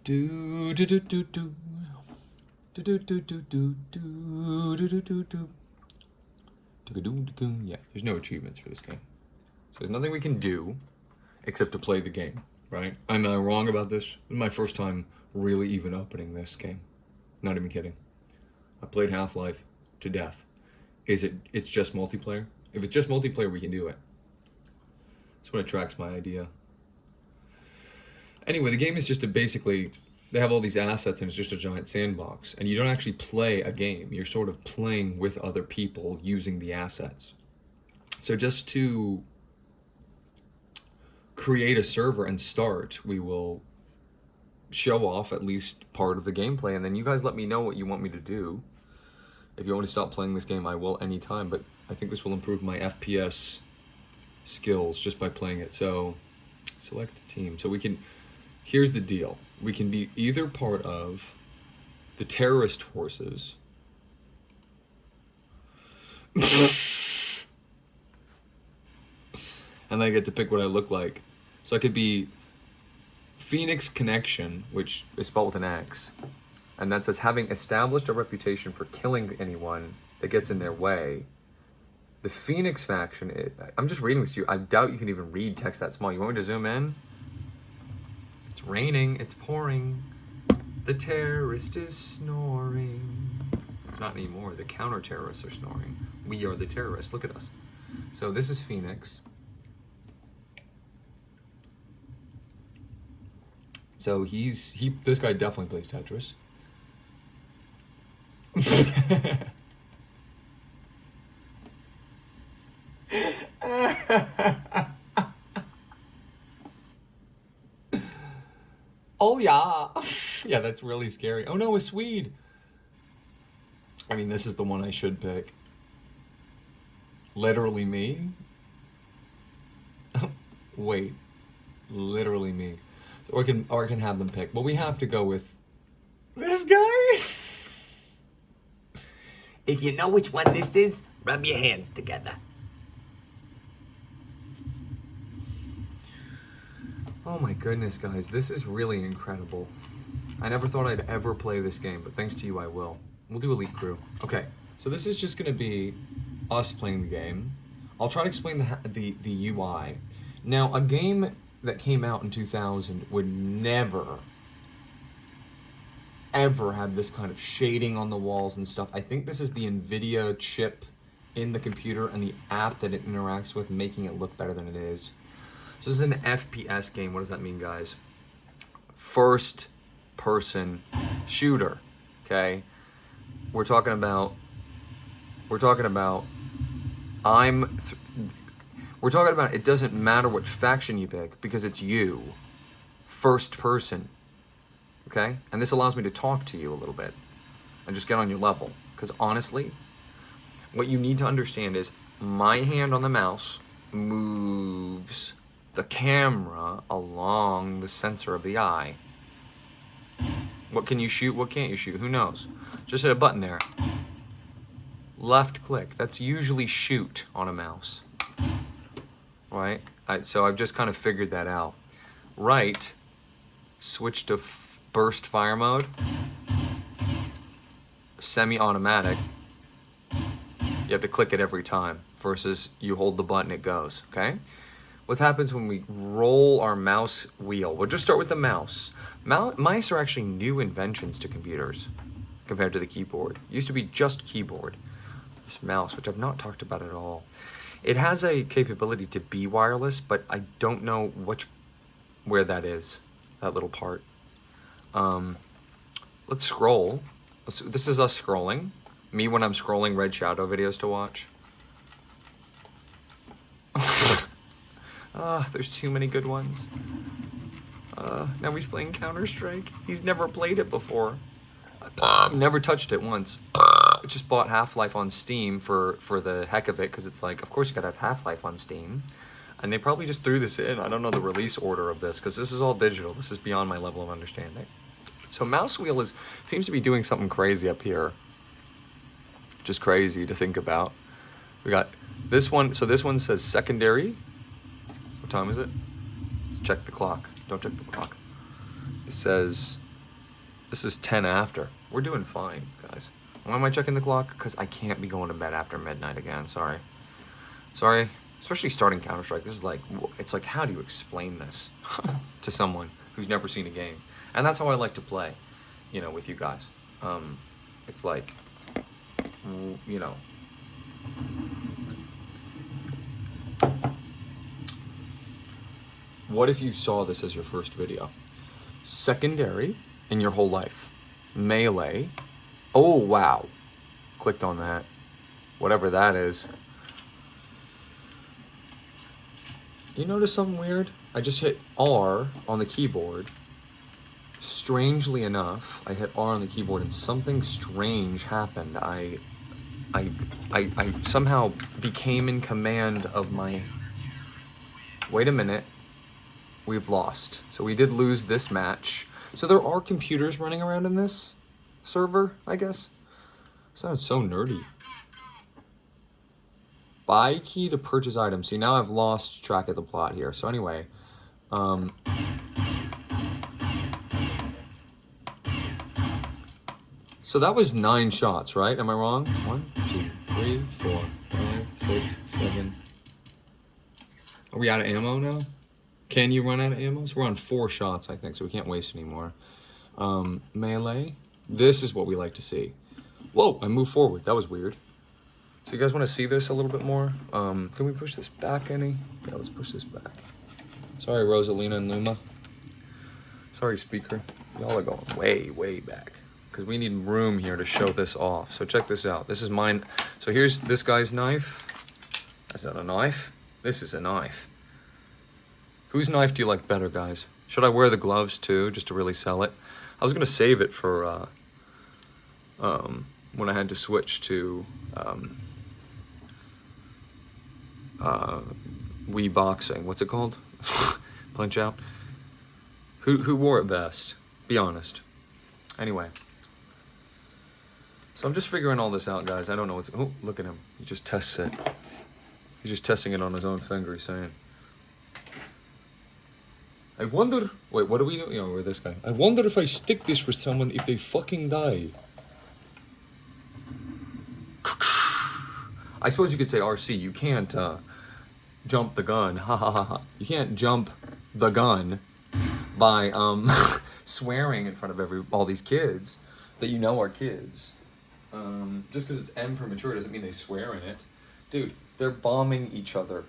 [SPEAKER 1] Do do do do do. Do do do do do do do do do. Yeah, there's no achievements for this game. So there's nothing we can do except to play the game, right? Am I wrong about this? This is my first time really even opening this game. Not even kidding. I played Half-Life to death. It's just multiplayer? If it's just multiplayer, we can do it. That's what attracts my idea. Anyway, the game is just basically, they have all these assets and it's just a giant sandbox. And you don't actually play a game. You're sort of playing with other people using the assets. So just to create a server and start, we will show off at least part of the gameplay. And then you guys let me know what you want me to do. If you want me to stop playing this game, I will anytime. But I think this will improve my FPS skills just by playing it. So select a team. So we can, here's the deal. We can be either part of the terrorist forces and I get to pick what I look like. So I could be Phoenix Connection, which is spelled with an X, and that says having established a reputation for killing anyone that gets in their way. The Phoenix faction, I'm just reading this to you. I doubt you can even read text that small. You want me to zoom in? It's raining, it's pouring. The terrorist is snoring. It's not anymore. The counter-terrorists are snoring. We are the terrorists. Look at us. So this is Phoenix. So this guy definitely plays Tetris. Oh yeah. Yeah, that's really scary. Oh no, a Swede. I mean, this is the one I should pick. Literally me? Wait. Literally me. Or I can have them pick. But we have to go with this guy.
[SPEAKER 4] If you know which one this is, rub your hands together.
[SPEAKER 1] Oh my goodness, guys, this is really incredible. I never thought I'd ever play this game, but thanks to you, I will. We'll do Elite Crew. Okay, so this is just gonna be us playing the game. I'll try to explain the UI. Now, a game that came out in 2000 would never, ever have this kind of shading on the walls and stuff. I think this is the NVIDIA chip in the computer and the app that it interacts with, making it look better than it is. So this is an FPS game. What does that mean, guys? First person shooter, okay? We're talking about it doesn't matter what faction you pick because it's you. First person, okay? And this allows me to talk to you a little bit and just get on your level. Because honestly, what you need to understand is my hand on the mouse moves the camera along the sensor of the eye. What can you shoot? What can't you shoot? Who knows? Just hit a button there. Left click. That's usually shoot on a mouse. Right? So I've just kind of figured that out. Right, switch to burst fire mode. Semi-automatic. You have to click it every time versus you hold the button, it goes, okay? What happens when we roll our mouse wheel? We'll just start with the mouse. Mice are actually new inventions to computers compared to the keyboard. It used to be just keyboard. This mouse, which I've not talked about at all. It has a capability to be wireless, but I don't know where that is, that little part. Let's scroll. This is us scrolling. Me when I'm scrolling Red Shadow videos to watch. There's too many good ones. Now he's playing Counter-Strike. He's never played it before. Never touched it once. Just bought Half-Life on Steam for the heck of it, because it's like, of course you gotta have Half-Life on Steam. And they probably just threw this in. I don't know the release order of this, because this is all digital. This is beyond my level of understanding. So mouse wheel seems to be doing something crazy up here. Just crazy to think about. We got this one. So this one says secondary. What time is it? Let's check the clock. Don't check the clock. It says this is 10 after. We're doing fine, guys. Why am I checking the clock? Because I can't be going to bed after midnight again. Sorry. Especially starting Counter-Strike. This is like, it's like, how do you explain this to someone who's never seen a game? And that's how I like to play, you know, with you guys. It's like, you know, what if you saw this as your first video? Secondary in your whole life. Melee. Oh, wow. Clicked on that. Whatever that is. You notice something weird? I just hit R on the keyboard. Strangely enough, I hit R on the keyboard and something strange happened. I somehow became in command of my... Wait a minute. We've lost. So we did lose this match. So there are computers running around in this server, I guess. Sounds so nerdy. Buy key to purchase items. See, now I've lost track of the plot here. So anyway, so that was 9 shots, right? Am I wrong? 1, 2, 3, 4, 5, 6, 7. Are we out of ammo now? Can you run out of ammo? So we're on 4 shots, I think, so we can't waste anymore. Melee. This is what we like to see. Whoa, I moved forward. That was weird. So you guys want to see this a little bit more? Can we push this back any? Yeah, let's push this back. Sorry, Rosalina and Luma. Sorry, speaker. Y'all are going way, way back. Because we need room here to show this off. So check this out. This is mine. So here's this guy's knife. That's not a knife. This is a knife. Whose knife do you like better, guys? Should I wear the gloves too, just to really sell it? I was gonna save it for when I had to switch to Wii Boxing. What's it called? Punch Out. Who wore it best? Be honest. Anyway. So I'm just figuring all this out, guys. I don't know what's... Oh, look at him. He just tests it. He's just testing it on his own finger. He's saying... I wonder. Wait, what do we do? You know, we're this guy. I wonder if I stick this with someone if they fucking die. I suppose you could say RC. You can't jump the gun. Ha ha ha ha. You can't jump the gun by swearing in front of all these kids that you know are kids. Just because it's M for mature doesn't mean they swear in it. Dude, they're bombing each other,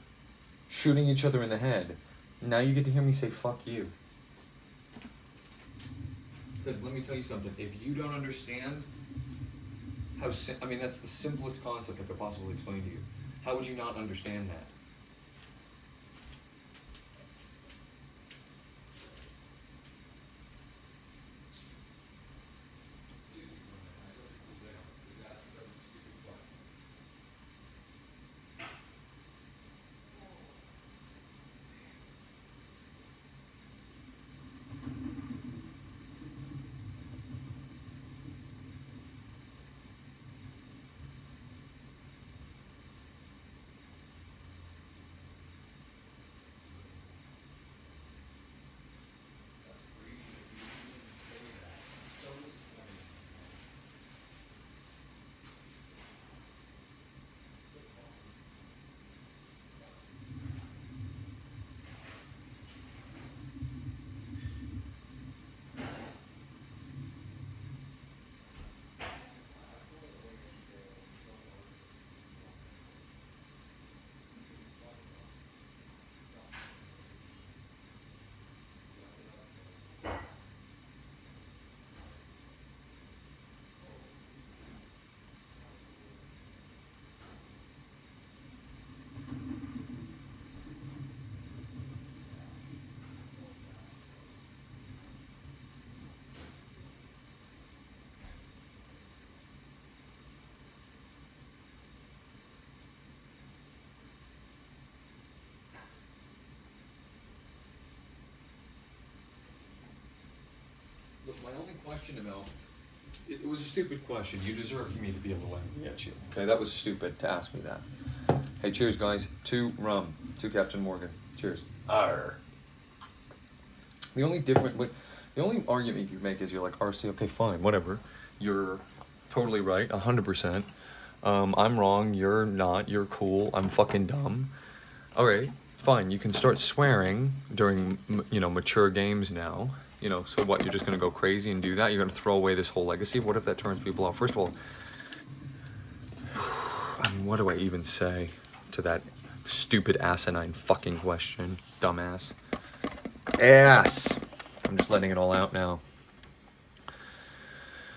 [SPEAKER 1] shooting each other in the head. Now you get to hear me say fuck you. Because let me tell you something, if you don't understand how, I mean, that's the simplest concept I could possibly explain to you. How would you not understand that? Look, my only question about it was a stupid question. You deserve me to be able to laugh at you. Okay, that was stupid to ask me that. Hey, cheers, guys. 2 rum, 2 Captain Morgan. Cheers. Arr. The only argument you make is you're like, RC, okay, fine, whatever. You're totally right, 100%. I'm wrong. You're not. You're cool. I'm fucking dumb. All right, fine. You can start swearing during, mature games now. So what, you're just going to go crazy and do that? You're going to throw away this whole legacy? What if that turns people off? First of all, I mean, what do I even say to that stupid asinine fucking question? Dumbass. Ass. I'm just letting it all out now.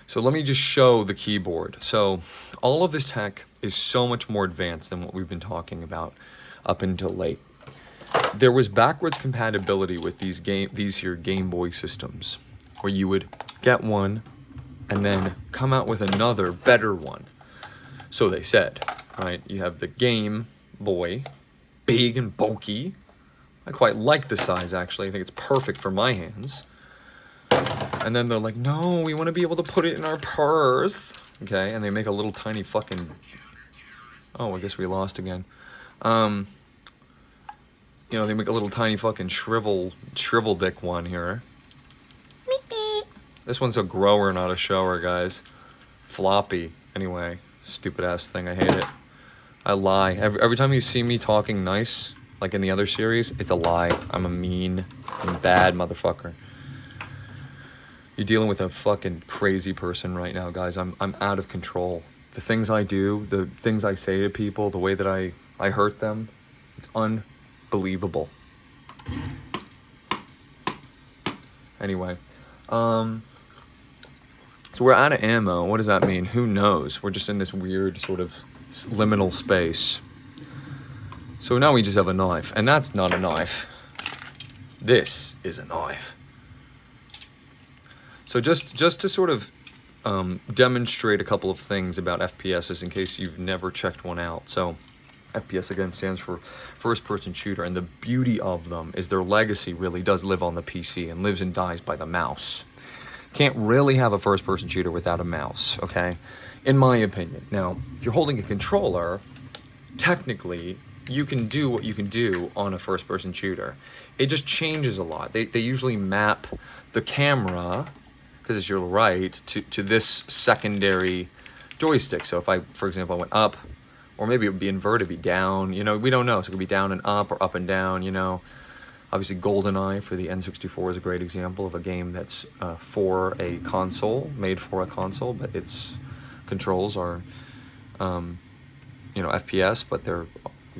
[SPEAKER 1] So let me just show the keyboard. So all of this tech is so much more advanced than what we've been talking about up until late. There was backwards compatibility with these here Game Boy systems, where you would get one and then come out with another better one. So they said, right? You have the Game Boy, big and bulky. I quite like the size, actually. I think it's perfect for my hands. And then they're like, no, we want to be able to put it in our purse. Okay, and they make a little tiny fucking... Oh, I guess we lost again. They make a little tiny fucking shrivel dick one here. This one's a grower, not a shower, guys. Floppy. Anyway, stupid ass thing. I hate it. I lie. Every time you see me talking nice, like in the other series, it's a lie. I'm a mean and bad motherfucker. You're dealing with a fucking crazy person right now, guys. I'm out of control. The things I do, the things I say to people, the way that I hurt them, it's unbelievable. Anyway, so we're out of ammo. What does that mean? Who knows? We're just in this weird sort of liminal space. So now we just have a knife, and that's not a knife. This is a knife. So just to sort of demonstrate a couple of things about FPSs in case you've never checked one out. So FPS, again, stands for first-person shooter, and the beauty of them is their legacy really does live on the PC and lives and dies by the mouse. Can't really have a first-person shooter without a mouse, okay? In my opinion. Now, if you're holding a controller, technically, you can do what you can do on a first-person shooter. it just changes a lot. They usually map the camera, because it's your right, to this secondary joystick. So if I, for example, I went up, or maybe it would be inverted, be down, you know, we don't know. So it could be down and up or up and down, you know. Obviously, GoldenEye for the N64 is a great example of a game that's for a console, made for a console, but its controls are, you know, FPS, but they're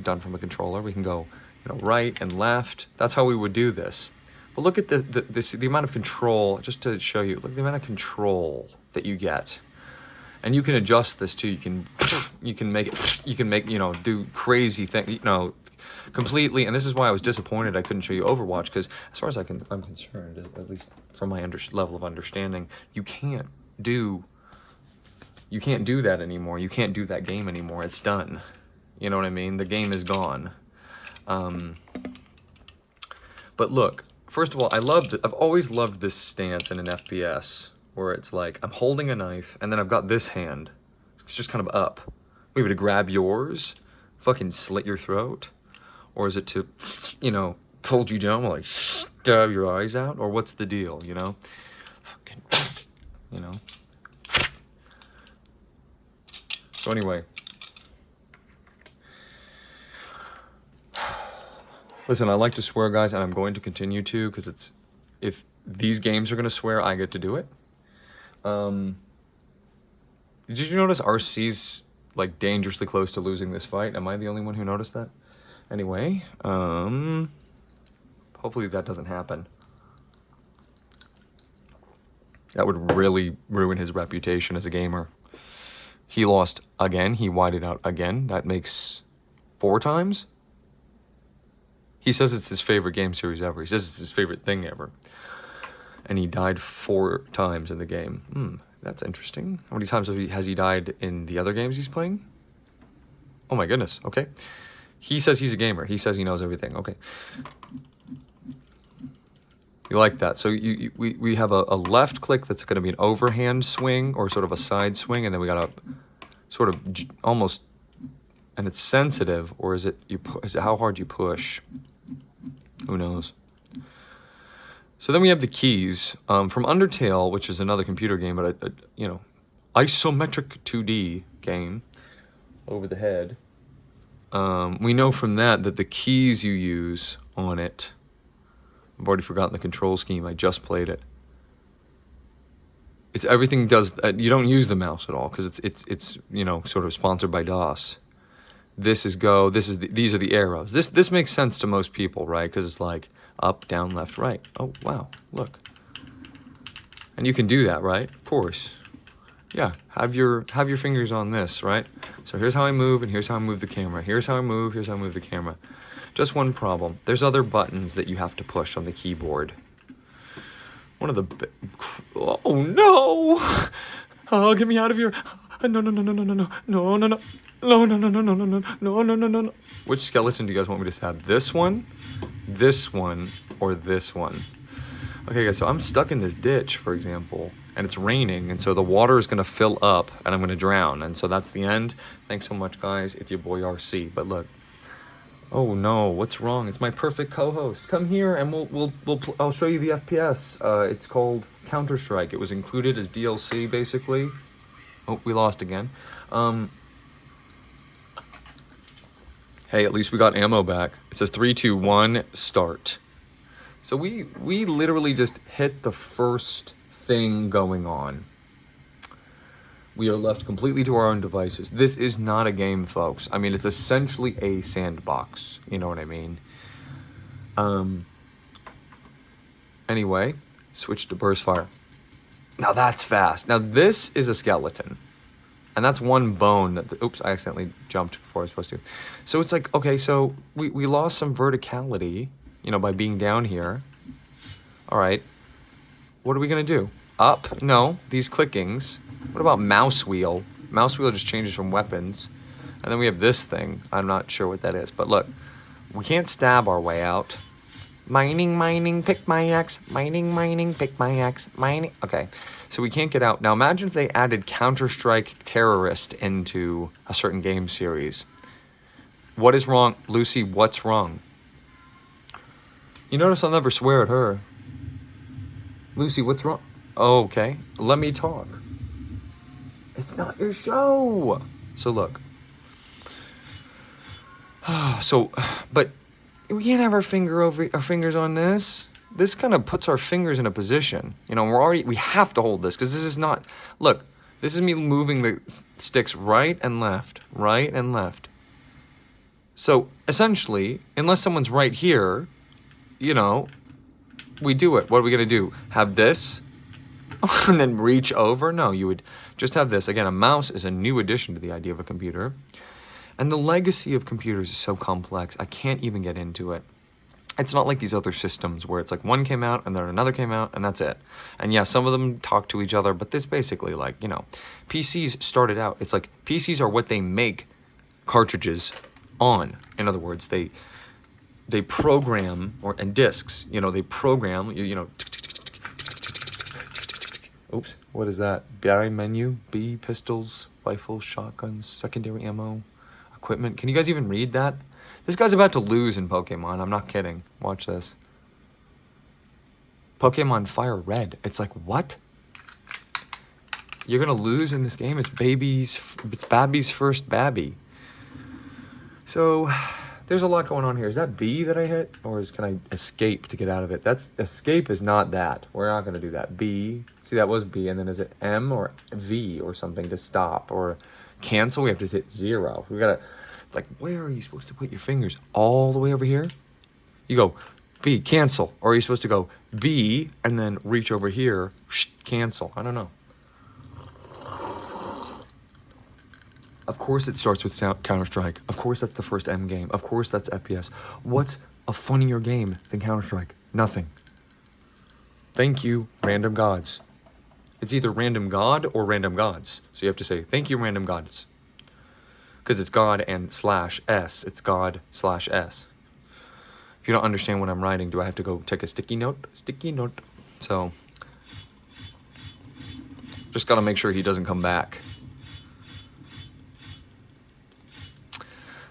[SPEAKER 1] done from a controller. We can go, you know, right and left. That's how we would do this. But look at the amount of control, just to show you, look at the amount of control that you get. And you can adjust this too. You can make it, you know, do crazy things, you know, completely. And this is why I was disappointed I couldn't show you Overwatch, because as far as I'm concerned, at least from my level of understanding, you can't do that anymore. You can't do that game anymore. It's done. You know what I mean? The game is gone. But look, first of all, I've always loved this stance in an FPS, where it's like I'm holding a knife and then I've got this hand. It's just kind of up. Maybe to grab yours, fucking slit your throat, or is it to, you know, hold you down, like stab your eyes out, or what's the deal, you know? Fucking, you know. So anyway, listen, I like to swear, guys, and I'm going to continue to, because it's, if these games are going to swear, I get to do it. Did you notice RC's like dangerously close to losing this fight? Am I the only one who noticed that? Anyway, hopefully that doesn't happen. That would really ruin his reputation as a gamer. He lost again. He whited out again. That makes 4 times. He says it's his favorite game series ever. He says it's his favorite thing ever. And he died 4 times in the game. That's interesting. How many times has he died in the other games he's playing? Oh my goodness, okay. He says he's a gamer. He says he knows everything, okay. You like that. So we have a left click that's going to be an overhand swing, or sort of a side swing, and then we got a sort of almost, and it's sensitive, or is it how hard you push? Who knows? So then we have the keys from Undertale, which is another computer game, but a you know, isometric 2D game over the head. We know from that the keys you use on it, I've already forgotten the control scheme. I just played it. It's everything does. You don't use the mouse at all, because it's you know, sort of sponsored by DOS. This is go. These are the arrows. This makes sense to most people, right? Because it's like up, down, left, right. Oh, wow, look. And you can do that, right? Of course. Yeah, have your fingers on this, right? So here's how I move, and here's how I move the camera. Here's how I move, here's how I move the camera. Just one problem. There's other buttons that you have to push on the keyboard. One of the... Oh, no! Oh, get me out of here. No, no, no, no, no, no, no, no, no, no. No, no, no, no, no, no, no, no, no, no, no, no. Which skeleton do you guys want me to stab? This one, or this one? Okay, guys, so I'm stuck in this ditch, for example, and it's raining, and so the water is going to fill up, and I'm going to drown, and so that's the end. Thanks so much, guys. It's your boy RC. But look, oh no, what's wrong? It's my perfect co-host. Come here, and I'll show you the FPS. It's called Counter-Strike. It was included as DLC, basically. Oh, we lost again. Hey, at least we got ammo back. It says 3, 2, 1, start. So we literally just hit the first thing going on. We are left completely to our own devices. This is not a game, folks. I mean, it's essentially a sandbox. You know what I mean? Anyway, switch to burst fire. Now that's fast. Now this is a skeleton. And that's one bone that, oops, I accidentally jumped before I was supposed to. So it's like, okay, so we lost some verticality, you know, by being down here. All right, what are we gonna do? Up? No, these clickings. What about mouse wheel? Mouse wheel just changes from weapons. And then we have this thing. I'm not sure what that is, but look, we can't stab our way out. Mining, mining, pick my axe. Mining, mining, pick my axe. Mining, okay. So we can't get out. Now imagine if they added Counter-Strike Terrorist into a certain game series. What is wrong? Lucy, what's wrong? You notice I'll never swear at her. Lucy, what's wrong? Oh, okay. Let me talk. It's not your show. So look. But we can't have our fingers on this. This kind of puts our fingers in a position. You know, we have to hold this because this is not, look, this is me moving the sticks right and left. So essentially, unless someone's right here, you know, we do it. What are we going to do? Have this and then reach over? No, you would just have this. Again, a mouse is a new addition to the idea of a computer. And the legacy of computers is so complex, I can't even get into it. It's not like these other systems where it's like one came out and then another came out and that's it. And yeah, some of them talk to each other, but this basically like, you know, PCs started out, it's like PCs are what they make cartridges on. In other words, they program, and discs, you know, they program, you know, oops, what is that? BI menu, B, pistols, rifles, shotguns, secondary ammo, equipment. Can you guys even read that? This guy's about to lose in Pokemon. I'm not kidding. Watch this. Pokemon Fire Red. It's like, what? You're gonna lose in this game? It's Babby's first Babby. So, there's a lot going on here. Is that B that I hit? Or can I escape to get out of it? Escape is not that. We're not gonna do that. B, see that was B, and then is it M or V or something to stop? Or cancel, we have to hit 0. We gotta, like, where are you supposed to put your fingers? All the way over here? You go B, cancel. Or are you supposed to go B and then reach over here, cancel? I don't know. Of course it starts with Counter-Strike. Of course that's the first M game. Of course that's FPS. What's a funnier game than Counter-Strike? Nothing. Thank you, random gods. It's either random god or random gods. So you have to say, thank you, random gods. Because it's God and /S. It's God/S. If you don't understand what I'm writing, do I have to go take a sticky note? Sticky note. So, just got to make sure he doesn't come back.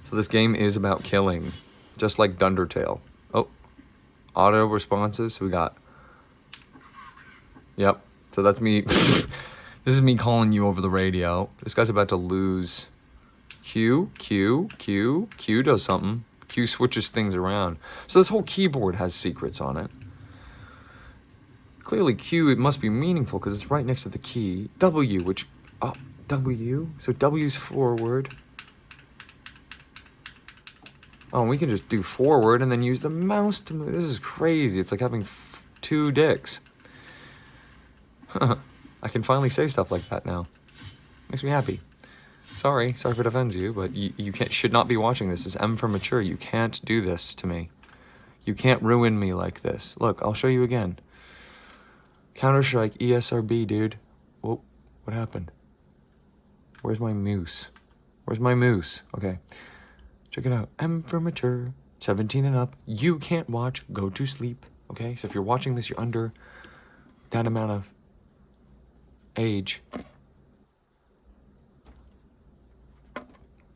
[SPEAKER 1] So this game is about killing. Just like Dundertale. Oh, auto responses. So we got, yep. So that's me. This is me calling you over the radio. This guy's about to lose. Q does something. Q switches things around. So this whole keyboard has secrets on it. Clearly Q, it must be meaningful because it's right next to the key. W, which, W? So W's forward. Oh, we can just do forward and then use the mouse to move. This is crazy. It's like having 2 dicks. I can finally say stuff like that now. Makes me happy. Sorry if it offends you, but you should not be watching this. This is M for mature. You can't do this to me. You can't ruin me like this. Look, I'll show you again. Counter-Strike ESRB, dude. Whoa, what happened? Where's my moose? Okay, check it out. M for mature, 17 and up. You can't watch, go to sleep. Okay, so if you're watching this, you're under that amount of age.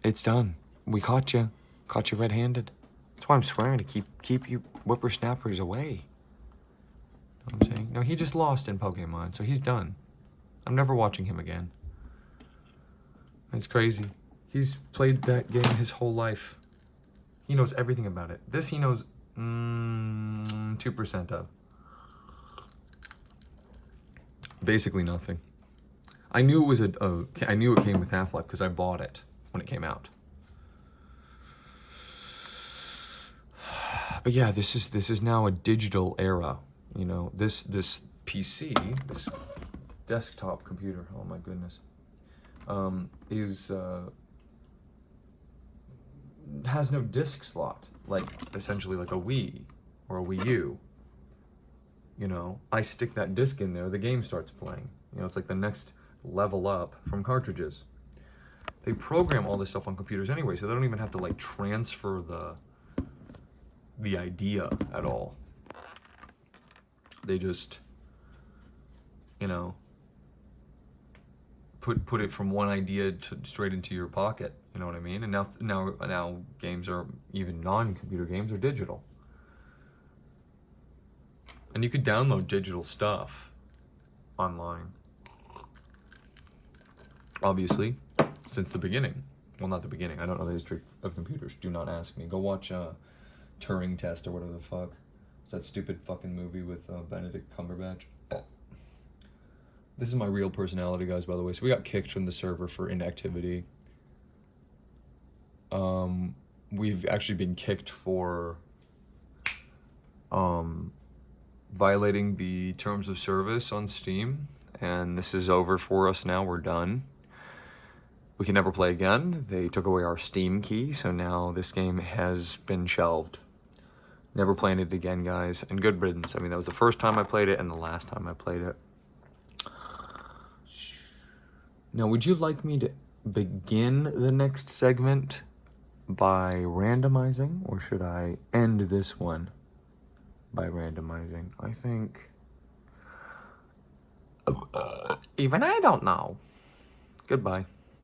[SPEAKER 1] It's done. We caught you. Caught you red-handed. That's why I'm swearing to keep you whippersnappers away. Know what I'm saying? No, he just lost in Pokemon, so he's done. I'm never watching him again. It's crazy. He's played that game his whole life. He knows everything about it. This he knows 2% of. Basically nothing. I knew it was I knew it came with Half-Life because I bought it when it came out. But yeah, this is now a digital era. You know, this PC, this desktop computer, oh my goodness, has no disk slot, like essentially like a Wii or a Wii U. You know, I stick that disc in there, the game starts playing. You know, it's like the next level up from cartridges. They program all this stuff on computers anyway, so they don't even have to like transfer the idea at all. They just, you know, put it from one idea to straight into your pocket. You know what I mean? And now games are, even non-computer games are digital. And you could download digital stuff online. Obviously, since the beginning. Well, not the beginning. I don't know the history of computers. Do not ask me. Go watch Turing Test or whatever the fuck. It's that stupid fucking movie with Benedict Cumberbatch. This is my real personality, guys, by the way. So we got kicked from the server for inactivity. We've actually been kicked for violating the terms of service on Steam. And this is over for us now. We're done. We can never play again. They took away our Steam key, so now this game has been shelved. Never playing it again, guys. And good riddance. I mean, that was the first time I played it and the last time I played it. Now, would you like me to begin the next segment by randomizing, or should I end this one by randomizing? I think... even I don't know. Goodbye.